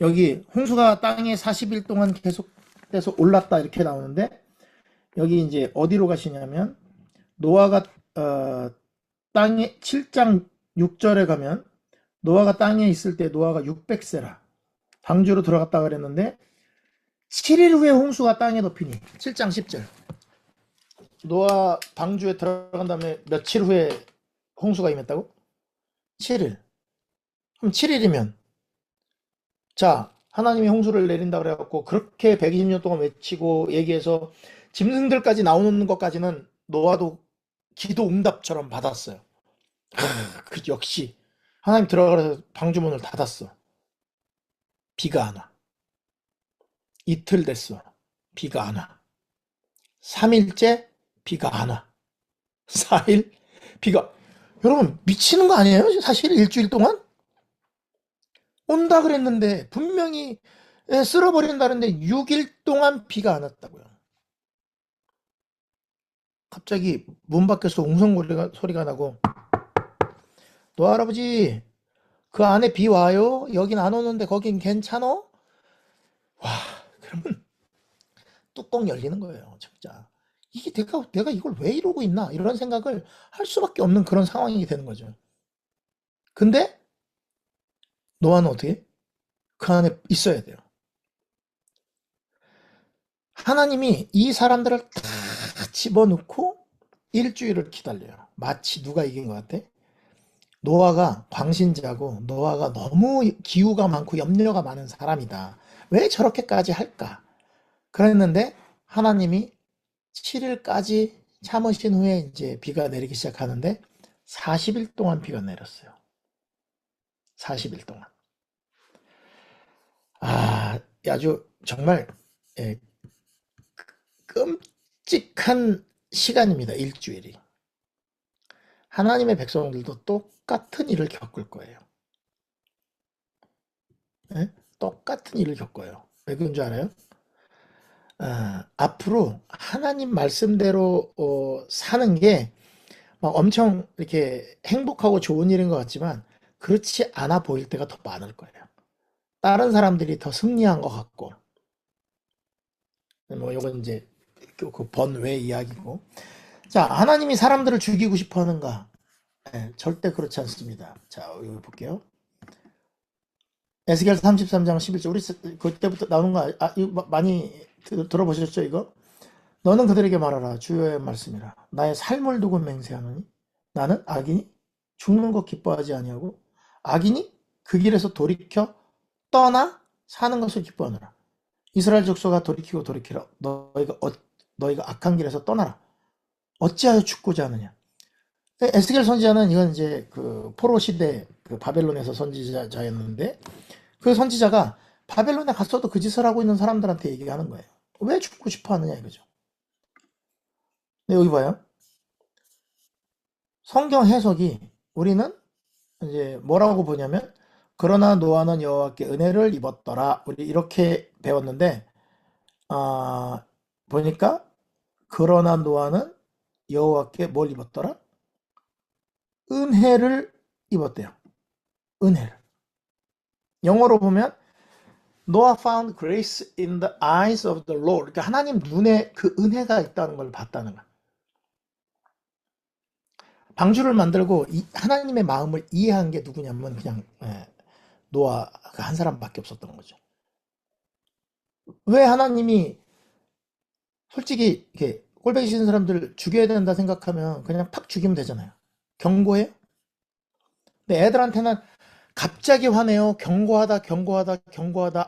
S1: 여기 홍수가 땅에 40일 동안 계속돼서 올랐다 이렇게 나오는데 여기 이제 어디로 가시냐면 노아가 땅에 7장 6절에 가면 노아가 땅에 있을 때 노아가 600세라 방주로 들어갔다 그랬는데 7일 후에 홍수가 땅에 덮이니 7장 10절 노아 방주에 들어간 다음에 며칠 후에 홍수가 임했다고? 7일. 그럼 7일이면 자 하나님이 홍수를 내린다 그래갖고 그렇게 120년 동안 외치고 얘기해서 짐승들까지 나오는 것까지는 노아도 기도 응답처럼 받았어요. 그 역시 하나님 들어가서 방주문을 닫았어. 비가 안 와. 이틀 됐어. 비가 안 와. 3일째 비가 안 와. 4일 비가 여러분 미치는 거 아니에요? 사실 일주일 동안 온다 그랬는데 분명히 쓸어버린다는데 6일 동안 비가 안 왔다고요. 갑자기 문 밖에서 웅성소리가 나고 너 할아버지 그 안에 비 와요? 여긴 안 오는데 거긴 괜찮어? 와 그러면 뚜껑 열리는 거예요 진짜. 이게 내가 이걸 왜 이러고 있나 이런 생각을 할 수밖에 없는 그런 상황이 되는 거죠. 근데 노아는 어떻게? 그 안에 있어야 돼요. 하나님이 이 사람들을 다 집어넣고 일주일을 기다려요. 마치 누가 이긴 것 같아? 노아가 광신자고 노아가 너무 기우가 많고 염려가 많은 사람이다. 왜 저렇게까지 할까? 그랬는데 하나님이 7일까지 참으신 후에 이제 비가 내리기 시작하는데 40일 동안 비가 내렸어요. 40일 동안. 아주 정말 끔찍한 시간입니다. 일주일이. 하나님의 백성들도 똑같은 일을 겪을 거예요. 네? 똑같은 일을 겪어요. 왜 그런 줄 알아요? 앞으로 하나님 말씀대로 사는 게 막 엄청 이렇게 행복하고 좋은 일인 것 같지만 그렇지 않아 보일 때가 더 많을 거예요. 다른 사람들이 더 승리한 것 같고 뭐 요건 이제 그 번외 이야기고 자 하나님이 사람들을 죽이고 싶어 하는가? 네, 절대 그렇지 않습니다. 자 여기 볼게요. 에스겔 33장 11절 우리 그때부터 나오는 거 이거 많이 들어보셨죠 이거? 너는 그들에게 말하라 주여의 말씀이라 나의 삶을 두고 맹세하노니 나는 악인이 죽는 것 기뻐하지 아니하고 악인이 그 길에서 돌이켜 떠나 사는 것을 기뻐하노라. 이스라엘 족속아 돌이키고 돌이키라 너희가 악한 길에서 떠나라. 어찌하여 죽고자 하느냐. 에스겔 선지자는 이건 이제 그 포로 시대 그 바벨론에서 선지자였는데 그 선지자가 바벨론에 갔어도 그 짓을 하고 있는 사람들한테 얘기하는 거예요. 왜 죽고 싶어 하느냐 이거죠. 네, 여기 봐요. 성경 해석이 우리는 이제 뭐라고 보냐면 그러나 노아는 여호와께 은혜를 입었더라. 우리 이렇게 배웠는데 보니까 그러나 노아는 여호와께 뭘 입었더라? 은혜를 입었대요. 은혜를. 영어로 보면 Noah found grace in the eyes of the Lord. 그러니까 하나님 눈에 그 은혜가 있다는 걸 봤다는 거야. 방주를 만들고 하나님의 마음을 이해한 게 누구냐면 그냥 노아가 한 사람밖에 없었던 거죠. 왜 하나님이 솔직히 이렇게 꼴보기 싫은 사람들 죽여야 된다 생각하면 그냥 팍 죽이면 되잖아요. 경고해요? 근데 애들한테는 갑자기 화내요. 경고하다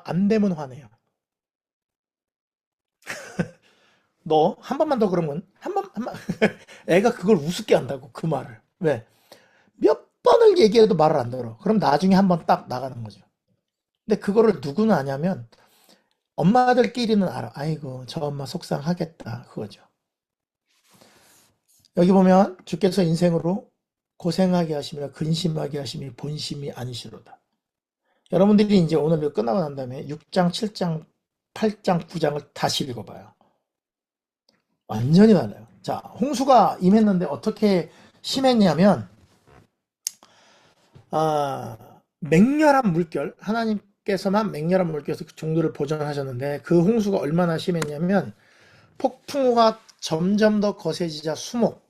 S1: 안 되면 화내요. 너 한 번만 더 그러면 한 번 애가 그걸 우습게 한다고 그 말을. 왜? 몇 번을 얘기해도 말을 안 들어. 그럼 나중에 한 번 딱 나가는 거죠. 근데 그거를 누구는 아냐면 엄마들끼리는 알아. 아이고 저 엄마 속상하겠다 그거죠. 여기 보면 주께서 인생으로 고생하게 하시며 근심하게 하심이 본심이 아니시로다. 여러분들이 이제 오늘 이거 끝나고 난 다음에 6장, 7장, 8장, 9장을 다시 읽어봐요. 완전히 달라요. 자, 홍수가 임했는데 어떻게 심했냐면 맹렬한 물결, 하나님께서만 맹렬한 물결에서 그 종들을 보존하셨는데 그 홍수가 얼마나 심했냐면 폭풍우가 점점 더 거세지자 수목,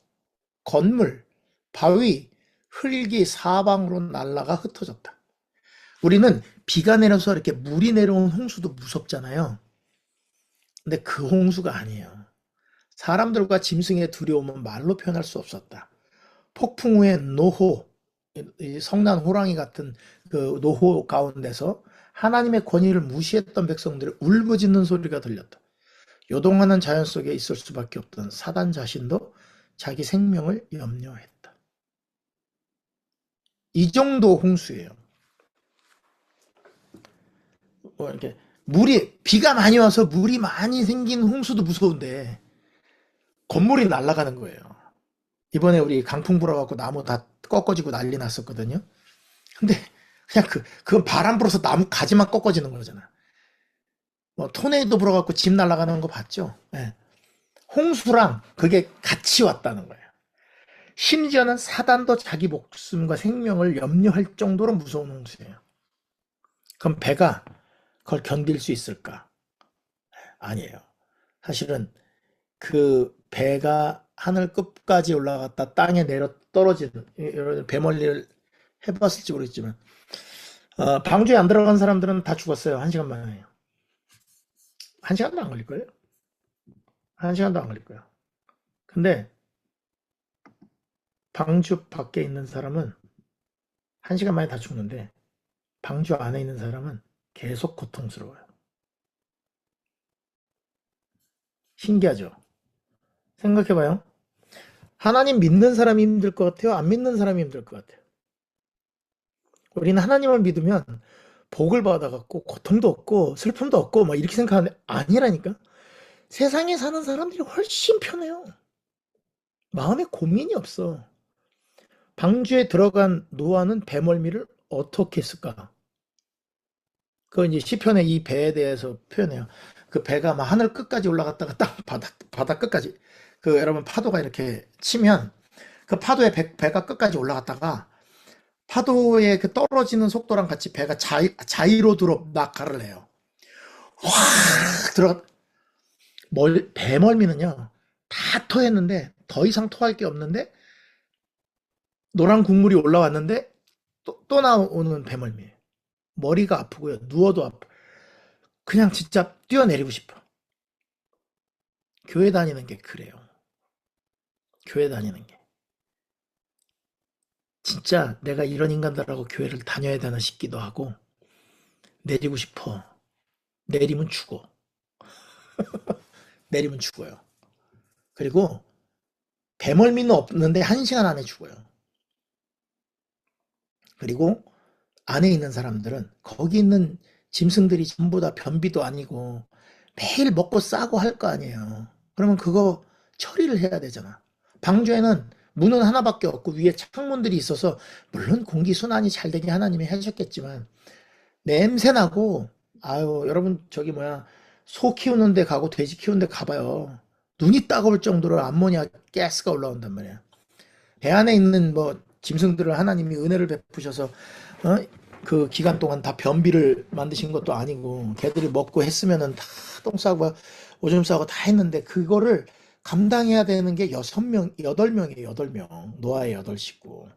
S1: 건물, 바위, 흙이 사방으로 날아가 흩어졌다. 우리는 비가 내려서 이렇게 물이 내려온 홍수도 무섭잖아요. 근데 그 홍수가 아니에요. 사람들과 짐승의 두려움은 말로 표현할 수 없었다. 폭풍우의 노호, 성난 호랑이 같은 그 노호 가운데서 하나님의 권위를 무시했던 백성들의 울부짖는 소리가 들렸다. 요동하는 자연 속에 있을 수밖에 없던 사단 자신도 자기 생명을 염려했다. 이 정도 홍수예요. 이렇게 비가 많이 와서 물이 많이 생긴 홍수도 무서운데 건물이 날아가는 거예요. 이번에 우리 강풍 불어갖고 나무 다 꺾어지고 난리 났었거든요. 근데 그냥 그건 바람 불어서 나무 가지만 꺾어지는 거잖아. 뭐 토네이도 불어갖고 집 날아가는 거 봤죠? 네. 홍수랑 그게 같이 왔다는 거예요. 심지어는 사단도 자기 목숨과 생명을 염려할 정도로 무서운 홍수예요. 그럼 배가 그걸 견딜 수 있을까? 아니에요. 사실은 그 배가 하늘 끝까지 올라갔다 땅에 내려 떨어지는 이런 배멀리를 해봤을지 모르겠지만 방주에 안 들어간 사람들은 다 죽었어요. 1시간 만에. 1시간도 안 걸릴 거예요. 1시간도 안 걸릴 거야. 근데 방주 밖에 있는 사람은 1시간 만에 다 죽는데 방주 안에 있는 사람은 계속 고통스러워요. 신기하죠? 생각해봐요. 하나님 믿는 사람이 힘들 것 같아요? 안 믿는 사람이 힘들 것 같아요? 우리는 하나님을 믿으면 복을 받아갖고 고통도 없고 슬픔도 없고 막 이렇게 생각하는데 아니라니까. 세상에 사는 사람들이 훨씬 편해요. 마음에 고민이 없어. 방주에 들어간 노아는 배멀미를 어떻게 했을까? 그 이제 시편의 이 배에 대해서 표현해요. 그 배가 막 하늘 끝까지 올라갔다가 딱 바다 끝까지. 그 여러분 파도가 이렇게 치면 그 파도에 배가 끝까지 올라갔다가 파도의 그 떨어지는 속도랑 같이 배가 자이로 드롭 낙하를 해요. 확 들어가. 배멀미는요 다 토했는데 더 이상 토할 게 없는데 노란 국물이 올라왔는데 또 나오는 배멀미예요. 머리가 아프고요. 누워도 아프. 그냥 진짜 뛰어내리고 싶어. 교회 다니는 게 그래요. 교회 다니는 게. 진짜 내가 이런 인간들하고 교회를 다녀야 되나 싶기도 하고 내리고 싶어. 내리면 죽어. 내리면 죽어요. 그리고 배멀미는 없는데 1시간 안에 죽어요. 그리고 안에 있는 사람들은 거기 있는 짐승들이 전부 다 변비도 아니고 매일 먹고 싸고 할 거 아니에요. 그러면 그거 처리를 해야 되잖아. 방주에는 문은 하나밖에 없고 위에 창문들이 있어서 물론 공기순환이 잘 되게 하나님이 해주셨겠지만 냄새나고 아유 여러분 저기 뭐야 소 키우는 데 가고 돼지 키우는 데 가봐요. 눈이 따가울 정도로 암모니아 가스가 올라온단 말이야. 배 안에 있는 뭐 짐승들을 하나님이 은혜를 베푸셔서 그 기간 동안 다 변비를 만드신 것도 아니고 걔들이 먹고 했으면은 다 똥 싸고 오줌 싸고 다 했는데 그거를 감당해야 되는 게 6명, 8명이에요. 8명. 노아의 8식구.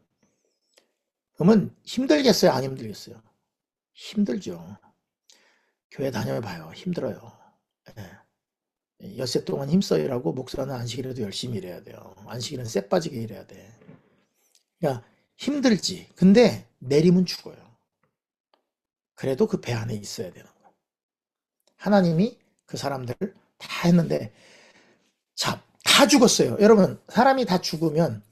S1: 그러면 힘들겠어요? 안 힘들겠어요? 힘들죠. 교회 다녀봐요. 힘들어요. 예. 엿새 동안 힘써이라고 목사는 안식일에도 열심히 일해야 돼요. 안식일은 쎄 빠지게 일해야 돼. 그러니까 힘들지. 근데 내리면 죽어요. 그래도 그 배 안에 있어야 되는 거. 하나님이 그 사람들을 다 했는데 자, 다 죽었어요. 여러분, 사람이 다 죽으면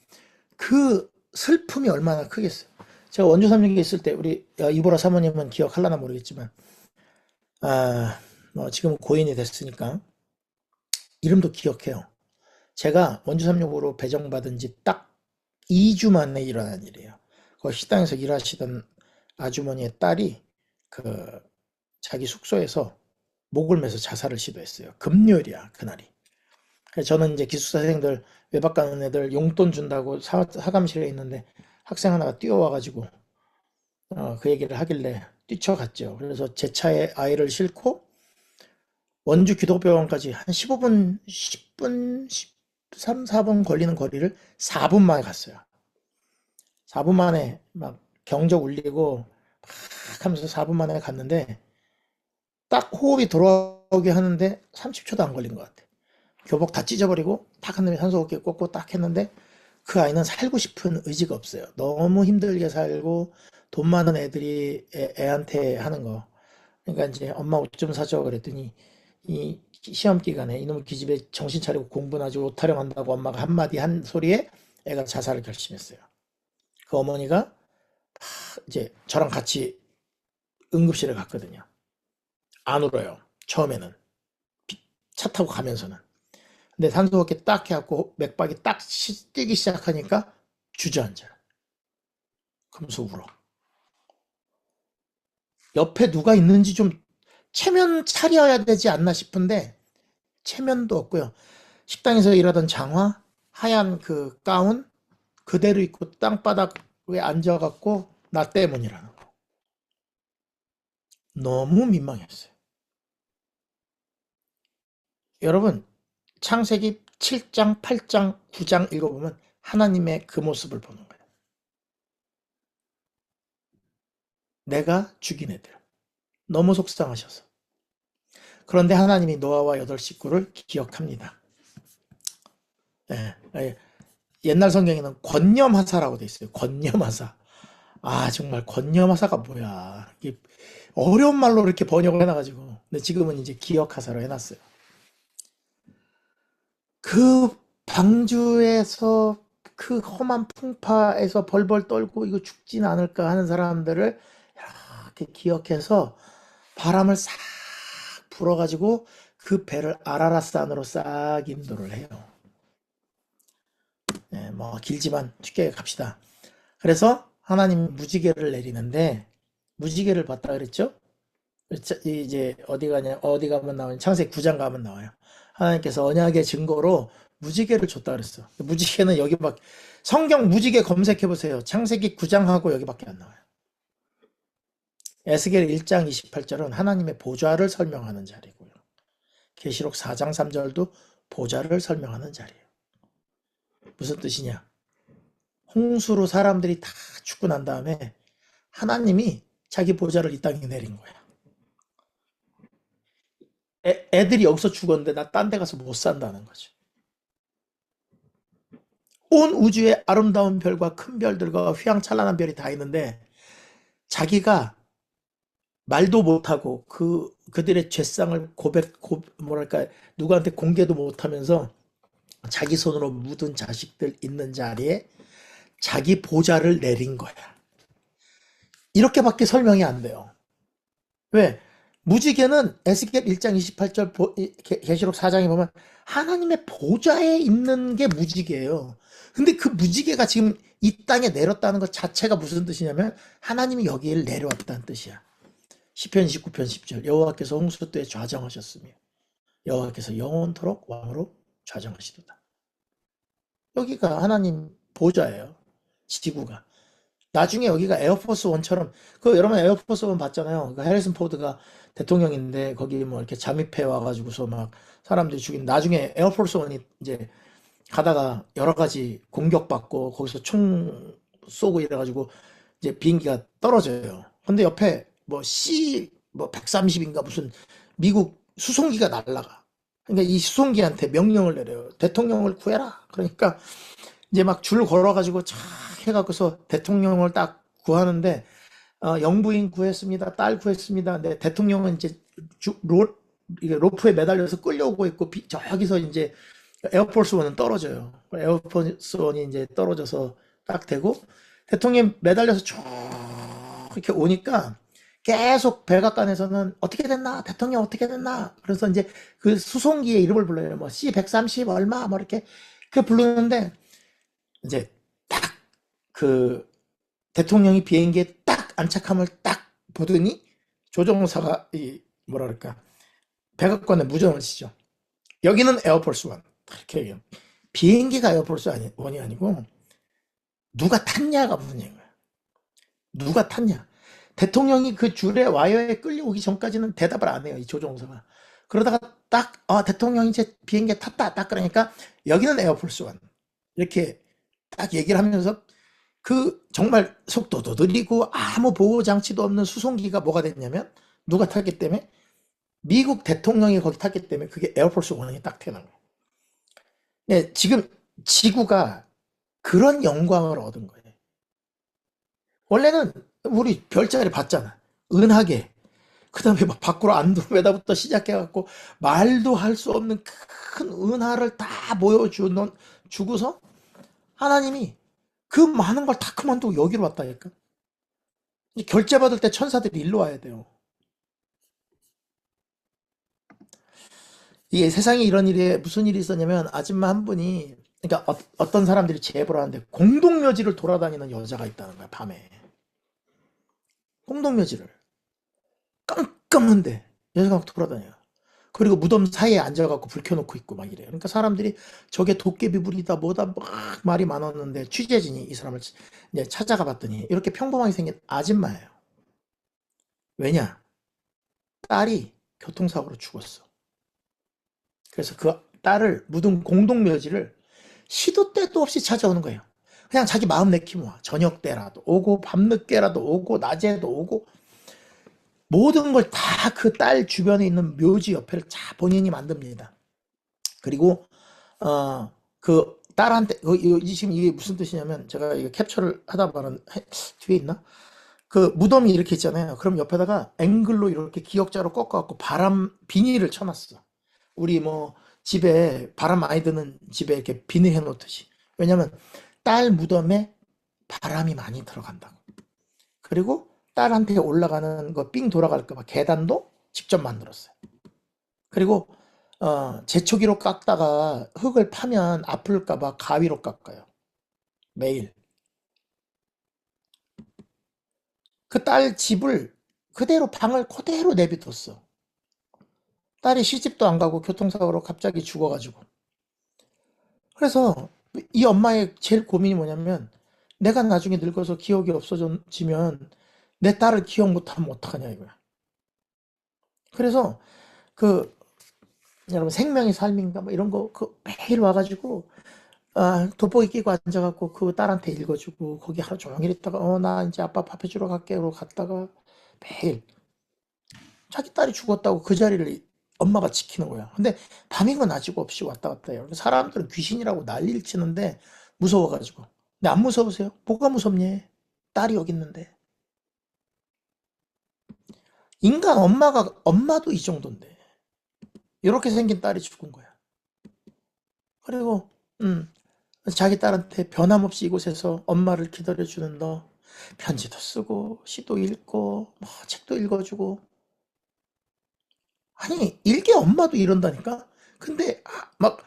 S1: 그 슬픔이 얼마나 크겠어요. 제가 원주 삼육에 있을 때 우리 이보라 사모님은 기억할라나 모르겠지만 뭐 지금 고인이 됐으니까 이름도 기억해요. 제가 원주 삼육으로 배정받은 지 딱 2주 만에 일어난 일이에요. 그 식당에서 일하시던 아주머니의 딸이 그 자기 숙소에서 목을 매서 자살을 시도했어요. 금요일이야, 그날이. 그래서 저는 이제 기숙사생들 외박 가는 애들 용돈 준다고 사감실에 있는데 학생 하나가 뛰어와가지고 그 얘기를 하길래 뛰쳐갔죠. 그래서 제 차에 아이를 싣고 원주 기독병원까지 한 15분, 10분, 13, 4분 걸리는 거리를 4분 만에 갔어요. 4분 만에 막 경적 울리고 막 하면서 4분 만에 갔는데 딱 호흡이 돌아오게 하는데 30초도 안 걸린 것 같아. 교복 다 찢어버리고 딱 한 놈이 산소호흡기 꽂고 딱 했는데 그 아이는 살고 싶은 의지가 없어요. 너무 힘들게 살고 돈 많은 애들이 애한테 하는 거. 그러니까 이제 엄마 옷 좀 사줘 그랬더니 이 시험 기간에 이놈의 기집애 정신 차리고 공부나 하지 옷 타령한다고 엄마가 한마디 한 소리에 애가 자살을 결심했어요. 그 어머니가 이제 저랑 같이 응급실에 갔거든요. 안 울어요. 처음에는. 차 타고 가면서는. 근데 산소호흡기 딱 해갖고 맥박이 딱 뛰기 시작하니까 주저앉아요. 그러면서 울어. 옆에 누가 있는지 좀 체면 차려야 되지 않나 싶은데 체면도 없고요. 식당에서 일하던 장화, 하얀 그 가운 그대로 입고 땅바닥에 앉아갖고 나 때문이라는 거. 너무 민망했어요. 여러분, 창세기 7장, 8장, 9장 읽어보면 하나님의 그 모습을 보는 거예요. 내가 죽인 애들. 너무 속상하셔서. 그런데 하나님이 노아와 8식구를 기억합니다. 예, 옛날 성경에는 권념하사라고 돼 있어요. 권념하사. 정말 권념하사가 뭐야. 어려운 말로 이렇게 번역을 해놔가지고. 근데 지금은 이제 기억하사로 해놨어요. 그 방주에서 그 험한 풍파에서 벌벌 떨고 이거 죽진 않을까 하는 사람들을 이렇게 기억해서 바람을 싹 불어가지고 그 배를 아라랏산으로 싹 인도를 해요. 뭐 길지만 쉽게 갑시다. 그래서 하나님 무지개를 내리는데 무지개를 봤다 그랬죠? 이제 어디 가면 나오는 창세기 9장 가면 나와요. 하나님께서 언약의 증거로 무지개를 줬다 그랬어. 무지개는 여기밖에 성경 무지개 검색해 보세요. 창세기 9장하고 여기밖에 안 나와요. 에스겔 1장 28절은 하나님의 보좌를 설명하는 자리고요. 계시록 4장 3절도 보좌를 설명하는 자리예요. 무슨 뜻이냐? 홍수로 사람들이 다 죽고 난 다음에 하나님이 자기 보좌를 이 땅에 내린 거야. 애들이 여기서 죽었는데 나 딴 데 가서 못 산다는 거죠. 온 우주에 아름다운 별과 큰 별들과 휘황찬란한 별이 다 있는데 자기가 말도 못하고 그들의 죄상을 뭐랄까 누구한테 공개도 못하면서 자기 손으로 묻은 자식들 있는 자리에 자기 보좌를 내린 거야. 이렇게밖에 설명이 안 돼요. 왜? 무지개는 에스겔 1장 28절 계시록 4장에 보면 하나님의 보좌에 있는 게 무지개예요. 근데 그 무지개가 지금 이 땅에 내렸다는 것 자체가 무슨 뜻이냐면 하나님이 여기를 내려왔다는 뜻이야. 시편 29편 10절 여호와께서 홍수 때에 좌정하셨으며 여호와께서 영원토록 왕으로 좌정한 시도다. 여기가 하나님 보좌예요. 지구가. 나중에 여기가 에어포스 원처럼 그 여러분 에어포스 원 봤잖아요. 그 해리슨 포드가 대통령인데 거기 뭐 이렇게 잠입해 와가지고서 막 사람들이 죽인 나중에 에어포스 원이 이제 가다가 여러 가지 공격받고 거기서 총 쏘고 이래가지고 이제 비행기가 떨어져요. 근데 옆에 뭐 C 뭐 130인가 무슨 미국 수송기가 날라가. 그러니까 이 수송기한테 명령을 내려요. 대통령을 구해라. 그러니까 이제 막 줄 걸어가지고 쫙 해갖고서 대통령을 딱 구하는데 영부인 구했습니다. 딸 구했습니다. 근데 대통령은 이제 이게 로프에 매달려서 끌려오고 있고 저기서 이제 에어포스 원은 떨어져요. 에어포스 원이 이제 떨어져서 딱 되고 대통령이 매달려서 쭉 이렇게 오니까 계속 백악관에서는 어떻게 됐나? 대통령 어떻게 됐나? 그래서 이제 그 수송기의 이름을 불러요. 뭐 C130 얼마 뭐 이렇게 그 부르는데 이제 딱 그 대통령이 비행기에 딱 안착함을 딱 보더니 조종사가 이 뭐라 그럴까 백악관에 무전을 치죠. 여기는 에어포스 원. 이렇게 얘기해요. 비행기가 에어포스 원이 아니고 누가 탔냐가 문제인 거야. 누가 탔냐. 대통령이 그 줄에 와이어에 끌려오기 전까지는 대답을 안 해요. 이 조종사가. 그러다가 딱 대통령이 이제 비행기에 탔다. 딱 그러니까 여기는 에어포스 원. 이렇게 딱 얘기를 하면서 그 정말 속도도 느리고 아무 보호 장치도 없는 수송기가 뭐가 됐냐면 누가 탔기 때문에 미국 대통령이 거기 탔기 때문에 그게 에어포스 원이 딱 되는 거예요. 네, 지금 지구가 그런 영광을 얻은 거예요. 원래는 우리 별자리 봤잖아. 은하계. 그 다음에 막 밖으로 안드로메다부터 시작해갖고 말도 할 수 없는 큰 은하를 다 주고서 하나님이 그 많은 걸 다 그만두고 여기로 왔다니까. 결제 받을 때 천사들이 일로 와야 돼요. 이게 세상에 이런 일에 무슨 일이 있었냐면 아줌마 한 분이 그러니까 어떤 사람들이 제보를 하는데 공동묘지를 돌아다니는 여자가 있다는 거야. 밤에 공동묘지를 깜깜한데 여자가 막 돌아다녀요. 그리고 무덤 사이에 앉아갖고 불 켜놓고 있고 막 이래요. 그러니까 사람들이 저게 도깨비 불이다 뭐다 막 말이 많았는데 취재진이 이 사람을 이제 찾아가 봤더니 이렇게 평범하게 생긴 아줌마예요. 왜냐? 딸이 교통사고로 죽었어. 그래서 그 딸을 묻은 공동묘지를 시도 때도 없이 찾아오는 거예요. 그냥 자기 마음 내키면 와. 저녁 때라도 오고 밤늦게라도 오고 낮에도 오고 모든 걸 다 그 딸 주변에 있는 묘지 옆에를 다 본인이 만듭니다. 그리고 그 딸한테 지금 이게 무슨 뜻이냐면 제가 이거 캡처를 하다 보면 뒤에 있나? 그 무덤이 이렇게 있잖아요. 그럼 옆에다가 앵글로 이렇게 기역자로 꺾어갖고 바람 비닐을 쳐놨어. 우리 뭐 집에 바람 많이 드는 집에 이렇게 비닐 해놓듯이. 왜냐면 딸 무덤에 바람이 많이 들어간다고. 그리고 딸한테 올라가는 거 삥 돌아갈까 봐 계단도 직접 만들었어요. 그리고 제초기로 깎다가 흙을 파면 아플까 봐 가위로 깎아요. 매일. 그 딸 집을 그대로 방을 그대로 내비뒀어. 딸이 시집도 안 가고 교통사고로 갑자기 죽어가지고. 그래서 이 엄마의 제일 고민이 뭐냐면 내가 나중에 늙어서 기억이 없어지면 내 딸을 기억 못하면 어떡하냐 이거야. 그래서 그 여러분 생명의 삶인가 뭐 이런 거 그 매일 와가지고 돋보기 끼고 앉아갖고 그 딸한테 읽어주고 거기 하루 종일 있다가 나 이제 아빠 밥 해주러 갈게 그러고 갔다가 매일 자기 딸이 죽었다고 그 자리를 엄마가 지키는 거야. 근데 밤이고 낮이고 없이 왔다 갔다 해요. 사람들은 귀신이라고 난리를 치는데 무서워가지고. 근데 안 무서우세요? 뭐가 무섭니? 딸이 여기 있는데. 인간 엄마도 이 정도인데. 이렇게 생긴 딸이 죽은 거야. 그리고 자기 딸한테 변함없이 이곳에서 엄마를 기다려주는 너 편지도 쓰고 시도 읽고 뭐 책도 읽어주고 아니 일개 엄마도 이런다니까. 근데 막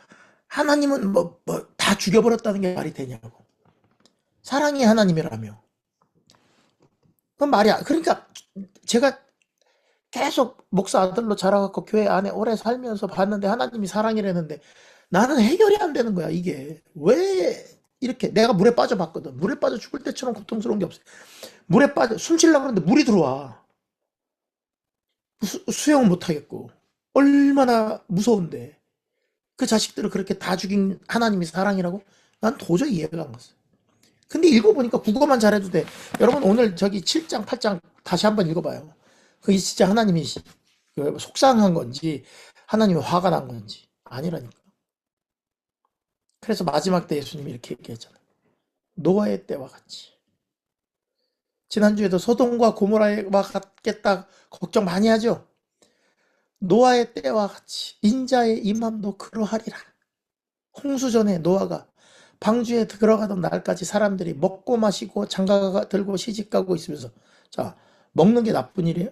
S1: 하나님은 뭐 다 죽여버렸다는 게 말이 되냐고. 사랑이 하나님이라며. 그건 말이야. 그러니까 제가 계속 목사 아들로 자라갖고 교회 안에 오래 살면서 봤는데 하나님이 사랑이라는데 나는 해결이 안 되는 거야, 이게. 왜 이렇게 내가 물에 빠져봤거든. 물에 빠져 죽을 때처럼 고통스러운 게 없어. 물에 빠져 숨 쉬려고 그러는데 물이 들어와. 수영 못 하겠고. 얼마나 무서운데. 그 자식들을 그렇게 다 죽인 하나님이 사랑이라고? 난 도저히 이해가 안 갔어. 근데 읽어보니까 국어만 잘해도 돼. 여러분 오늘 저기 7장, 8장 다시 한번 읽어봐요. 그게 진짜 하나님이 속상한 건지 하나님이 화가 난 건지 아니라니까. 그래서 마지막 때 예수님이 이렇게 얘기했잖아. 노아의 때와 같이. 지난주에도 소돔과 고모라와 같겠다 걱정 많이 하죠. 노아의 때와 같이 인자의 임함도 그러하리라. 홍수전에 노아가 방주에 들어가던 날까지 사람들이 먹고 마시고 장가가 들고 시집가고 있으면서, 자, 먹는 게 나쁜 일이에요?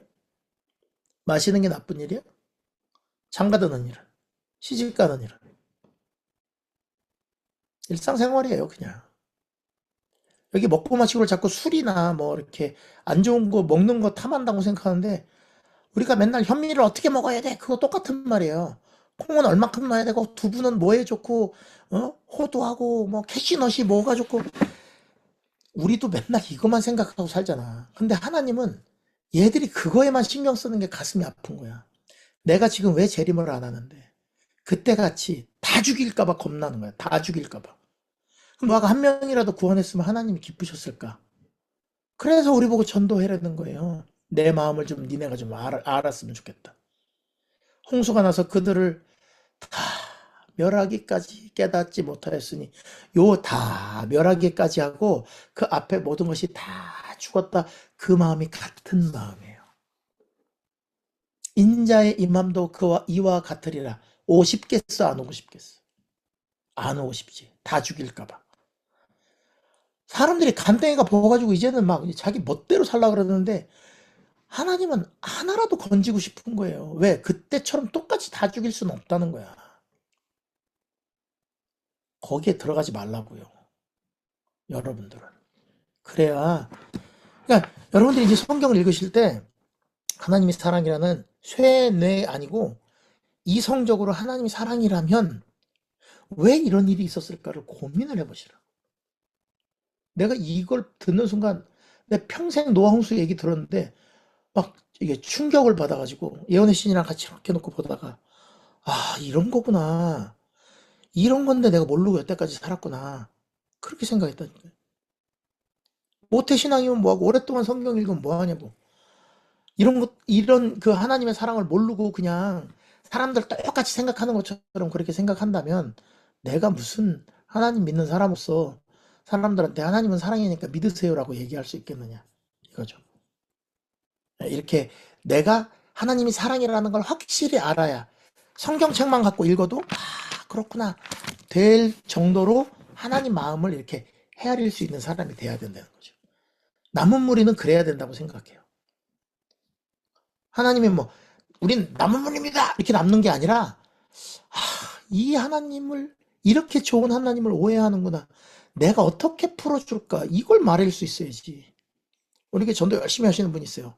S1: 마시는 게 나쁜 일이에요? 장가드는 일은, 시집가는 일은 일상생활이에요, 그냥. 여기 먹고 마시고를 자꾸 술이나 뭐 이렇게 안 좋은 거 먹는 거 탐한다고 생각하는데, 우리가 맨날 현미를 어떻게 먹어야 돼? 그거 똑같은 말이에요. 콩은 얼만큼 넣어야 되고 두부는 뭐에 좋고, 호두하고 뭐 캐시넛이 뭐가 좋고. 우리도 맨날 이것만 생각하고 살잖아. 근데 하나님은 얘들이 그거에만 신경 쓰는 게 가슴이 아픈 거야. 내가 지금 왜 재림을 안 하는데 그때같이 다 죽일까 봐 겁나는 거야. 다 죽일까 봐. 그럼 너가 한 명이라도 구원했으면 하나님이 기쁘셨을까? 그래서 우리 보고 전도해라는 거예요. 내 마음을 좀 니네가 좀 알았으면 좋겠다. 홍수가 나서 그들을 다 멸하기까지 깨닫지 못하였으니, 요 다 멸하기까지 하고 그 앞에 모든 것이 다 죽었다, 그 마음이 같은 마음이에요. 인자의 임함도 그와 이와 같으리라. 오고 싶겠어, 안 오고 싶겠어? 안 오고 싶지. 다 죽일까봐. 사람들이 간땡이가 부어가지고 이제는 막 자기 멋대로 살라 그러는데, 하나님은 하나라도 건지고 싶은 거예요. 왜? 그때처럼 똑같이 다 죽일 수는 없다는 거야. 거기에 들어가지 말라고요. 여러분들은. 그래야, 그러니까 여러분들이 이제 성경을 읽으실 때 하나님이 사랑이라는 쇠뇌 아니고 이성적으로 하나님이 사랑이라면 왜 이런 일이 있었을까를 고민을 해보시라. 내가 이걸 듣는 순간 내 평생 노아 홍수 얘기 들었는데 막 이게 충격을 받아가지고 예언의 신이랑 같이 이렇게 놓고 보다가, 아, 이런 거구나. 이런 건데 내가 모르고 여태까지 살았구나. 그렇게 생각했다니까요. 모태신앙이면 뭐하고 오랫동안 성경 읽으면 뭐하냐고. 이런 그 하나님의 사랑을 모르고 그냥 사람들 똑같이 생각하는 것처럼 그렇게 생각한다면 내가 무슨 하나님 믿는 사람으로서 사람들한테 하나님은 사랑이니까 믿으세요라고 얘기할 수 있겠느냐 이거죠. 이렇게 내가 하나님이 사랑이라는 걸 확실히 알아야 성경책만 갖고 읽어도 그렇구나 될 정도로 하나님 마음을 이렇게 헤아릴 수 있는 사람이 돼야 된다는 거죠. 남은 무리는 그래야 된다고 생각해요. 하나님이 뭐 우린 남은 무리입니다 이렇게 남는 게 아니라, 이 하나님을, 이렇게 좋은 하나님을 오해하는구나, 내가 어떻게 풀어줄까, 이걸 말할 수 있어야지. 우리 전도 열심히 하시는 분이 있어요.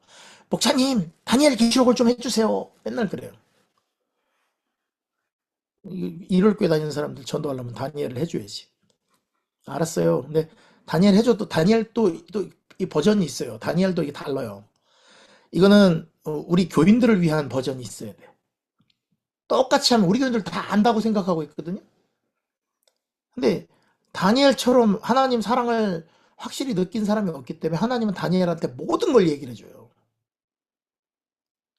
S1: 목사님 다니엘 계시록을 좀 해주세요. 맨날 그래요. 이럴 교회 다니는 사람들 전도하려면 다니엘을 해줘야지. 알았어요. 근데 다니엘 해줘도 다니엘 또 이 버전이 있어요. 다니엘도 이게 달라요. 이거는 우리 교인들을 위한 버전이 있어야 돼. 똑같이 하면 우리 교인들 다 안다고 생각하고 있거든요. 근데 다니엘처럼 하나님 사랑을 확실히 느낀 사람이 없기 때문에 하나님은 다니엘한테 모든 걸 얘기를 해줘요.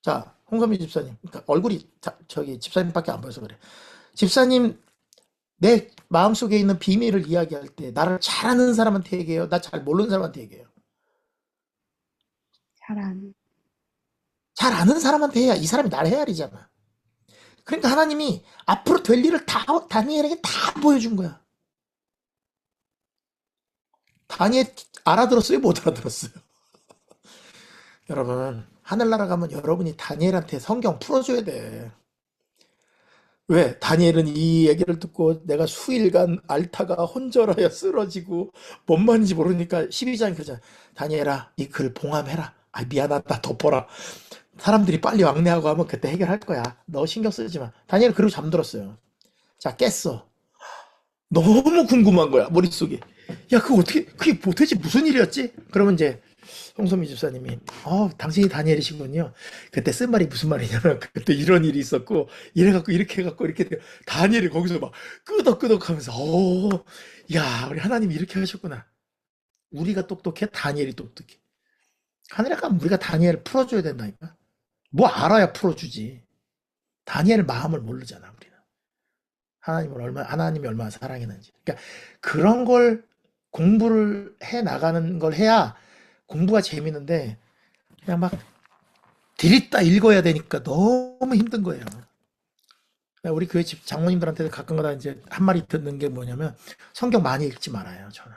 S1: 자, 홍선미 집사님, 그러니까 얼굴이 저기 집사님밖에 안 보여서 그래. 집사님, 내 마음속에 있는 비밀을 이야기할 때 나를 잘 아는 사람한테 얘기해요? 나 잘 모르는 사람한테 얘기해요?
S3: 잘안
S1: 잘 아는 사람한테 해야 이 사람이 나를 헤아리잖아. 그러니까 하나님이 앞으로 될 일을 다 다니엘에게 다 보여준 거야. 다니엘 알아들었어요? 못 알아들었어요? 여러분, 하늘나라 가면 여러분이 다니엘한테 성경 풀어줘야 돼. 왜? 다니엘은 이 얘기를 듣고 내가 수일간 앓다가 혼절하여 쓰러지고 뭔 말인지 모르니까 12장에 그러잖아. 다니엘아, 이 글 봉함해라. 아, 미안하다, 덮어라. 사람들이 빨리 왕래하고 하면 그때 해결할 거야. 너 신경 쓰지 마. 다니엘 그러고 잠들었어요. 자, 깼어. 너무 궁금한 거야, 머릿속에. 야, 그게 도대체 무슨 일이었지? 그러면 이제 홍소미 집사님이, 당신이 다니엘이시군요. 그때 쓴 말이 무슨 말이냐면, 그때 이런 일이 있었고, 이래갖고, 이렇게 해갖고, 이렇게 돼요. 다니엘이 거기서 막 끄덕끄덕 하면서, 야, 우리 하나님이 이렇게 하셨구나. 우리가 똑똑해? 다니엘이 똑똑해. 하늘에 가면 우리가 다니엘을 풀어줘야 된다니까. 뭐 알아야 풀어주지. 다니엘 마음을 모르잖아, 우리는. 하나님이 얼마나 사랑했는지. 그러니까 그런 걸 공부를 해 나가는 걸 해야 공부가 재밌는데, 그냥 막 들이다 읽어야 되니까 너무 힘든 거예요. 우리 교회 집 장모님들한테 가끔가다 이제 한 말이 듣는 게 뭐냐면, 성경 많이 읽지 말아요, 저는.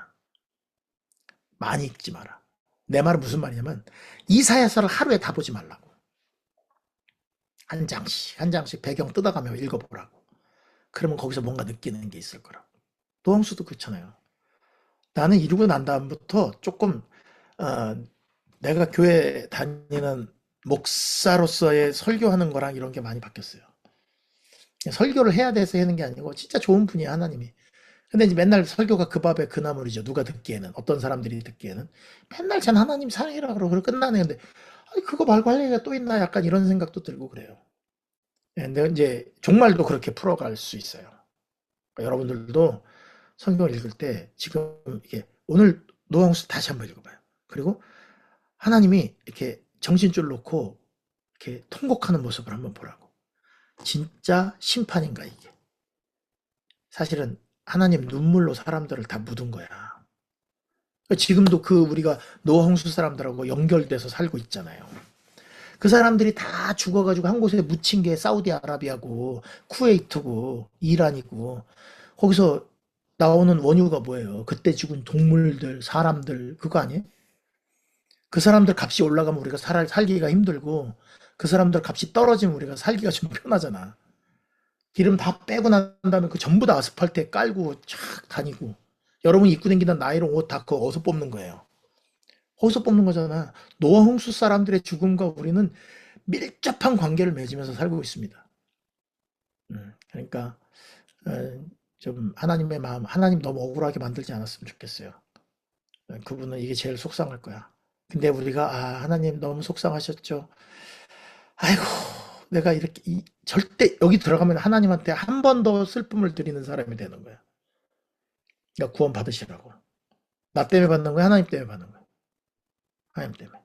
S1: 많이 읽지 마라. 내 말은 무슨 말이냐면, 이사야서를 하루에 다 보지 말라고. 한 장씩, 한 장씩 배경 뜯어가며 읽어보라고. 그러면 거기서 뭔가 느끼는 게 있을 거라고. 노홍수도 그렇잖아요. 나는 이루고 난 다음부터 조금, 어, 내가 교회 다니는 목사로서의 설교하는 거랑 이런 게 많이 바뀌었어요. 설교를 해야 돼서 하는 게 아니고 진짜 좋은 분이에요, 하나님이. 근데 이제 맨날 설교가 그 밥에 그 나물이죠. 누가 듣기에는, 어떤 사람들이 듣기에는 맨날 전 하나님 사랑해라 그러고 끝나네. 근데 아니, 그거 말고 할 얘기가 또 있나, 약간 이런 생각도 들고 그래요. 예, 근데 이제 종말도 그렇게 풀어갈 수 있어요. 그러니까 여러분들도 성경을 읽을 때 지금 이게 오늘 노홍수 다시 한번 읽어봐요. 그리고 하나님이 이렇게 정신줄 놓고 이렇게 통곡하는 모습을 한번 보라고. 진짜 심판인가 이게. 사실은 하나님 눈물로 사람들을 다 묻은 거야. 지금도 우리가 노홍수 사람들하고 연결돼서 살고 있잖아요. 그 사람들이 다 죽어가지고 한 곳에 묻힌 게 사우디아라비아고 쿠웨이트고 이란이고, 거기서 나오는 원유가 뭐예요? 그때 죽은 동물들, 사람들, 그거 아니에요? 그 사람들 값이 올라가면 우리가 살기가 힘들고, 그 사람들 값이 떨어지면 우리가 살기가 좀 편하잖아. 기름 다 빼고 난 다음에 그 전부 다 아스팔트에 깔고 촥 다니고, 여러분이 입고 다니는 나이론 옷 다 그거 어디서 뽑는 거예요? 거기서 뽑는 거잖아. 노아 홍수 사람들의 죽음과 우리는 밀접한 관계를 맺으면서 살고 있습니다. 그러니까 좀 하나님의 마음, 하나님 너무 억울하게 만들지 않았으면 좋겠어요. 그분은 이게 제일 속상할 거야. 근데 우리가 하나님 너무 속상하셨죠. 아이고, 내가 이렇게 절대 여기 들어가면 하나님한테 한 번 더 슬픔을 드리는 사람이 되는 거야. 그러니까 구원 받으시라고. 나 때문에 받는 거야, 하나님 때문에 받는 거야. 하나님 때문에.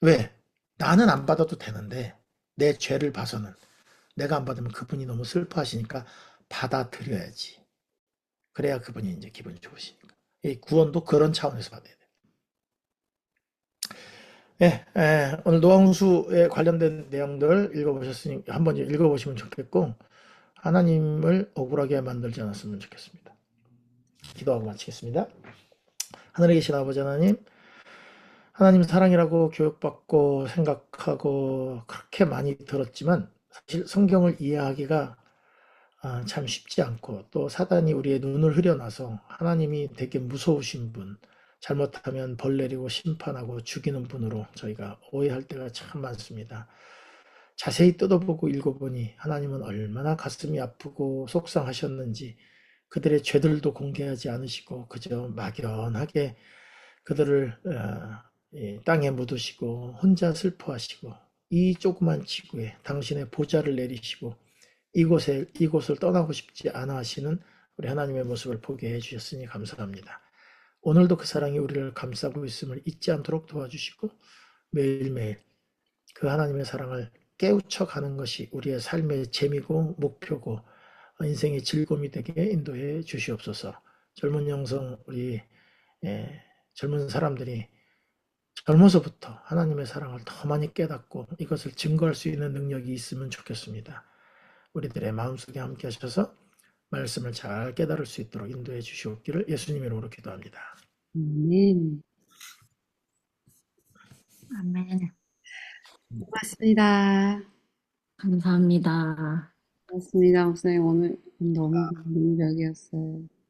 S1: 왜? 나는 안 받아도 되는데 내 죄를 봐서는, 내가 안 받으면 그분이 너무 슬퍼하시니까 받아들여야지. 그래야 그분이 이제 기분이 좋으시니까. 이 구원도 그런 차원에서 받아야 돼. 예, 오늘 노홍수에 관련된 내용들 읽어보셨으니 한번 읽어보시면 좋겠고, 하나님을 억울하게 만들지 않았으면 좋겠습니다. 기도하고 마치겠습니다. 하늘에 계신 아버지 하나님, 하나님 사랑이라고 교육받고 생각하고 그렇게 많이 들었지만, 사실 성경을 이해하기가 참 쉽지 않고, 또 사단이 우리의 눈을 흐려놔서 하나님이 되게 무서우신 분, 잘못하면 벌 내리고 심판하고 죽이는 분으로 저희가 오해할 때가 참 많습니다. 자세히 뜯어보고 읽어보니 하나님은 얼마나 가슴이 아프고 속상하셨는지, 그들의 죄들도 공개하지 않으시고 그저 막연하게 그들을 이 땅에 묻으시고 혼자 슬퍼하시고, 이 조그만 지구에 당신의 보좌를 내리시고 이곳을 떠나고 싶지 않아 하시는 우리 하나님의 모습을 보게 해주셨으니 감사합니다. 오늘도 그 사랑이 우리를 감싸고 있음을 잊지 않도록 도와주시고, 매일매일 그 하나님의 사랑을 깨우쳐 가는 것이 우리의 삶의 재미고 목표고 인생의 즐거움이 되게 인도해 주시옵소서. 젊은 영성, 우리 젊은 사람들이 젊어서부터 하나님의 사랑을 더 많이 깨닫고 이것을 증거할 수 있는 능력이 있으면 좋겠습니다. 우리들의 마음속에 함께 하셔서 말씀을 잘 깨달을 수 있도록 인도해 주시옵기를 예수님 이름으로 기도합니다.
S3: 아멘.
S2: 아멘.
S3: 고맙습니다.
S2: 감사합니다.
S3: 고맙습니다. 목사님 오늘 너무 능력이었어요.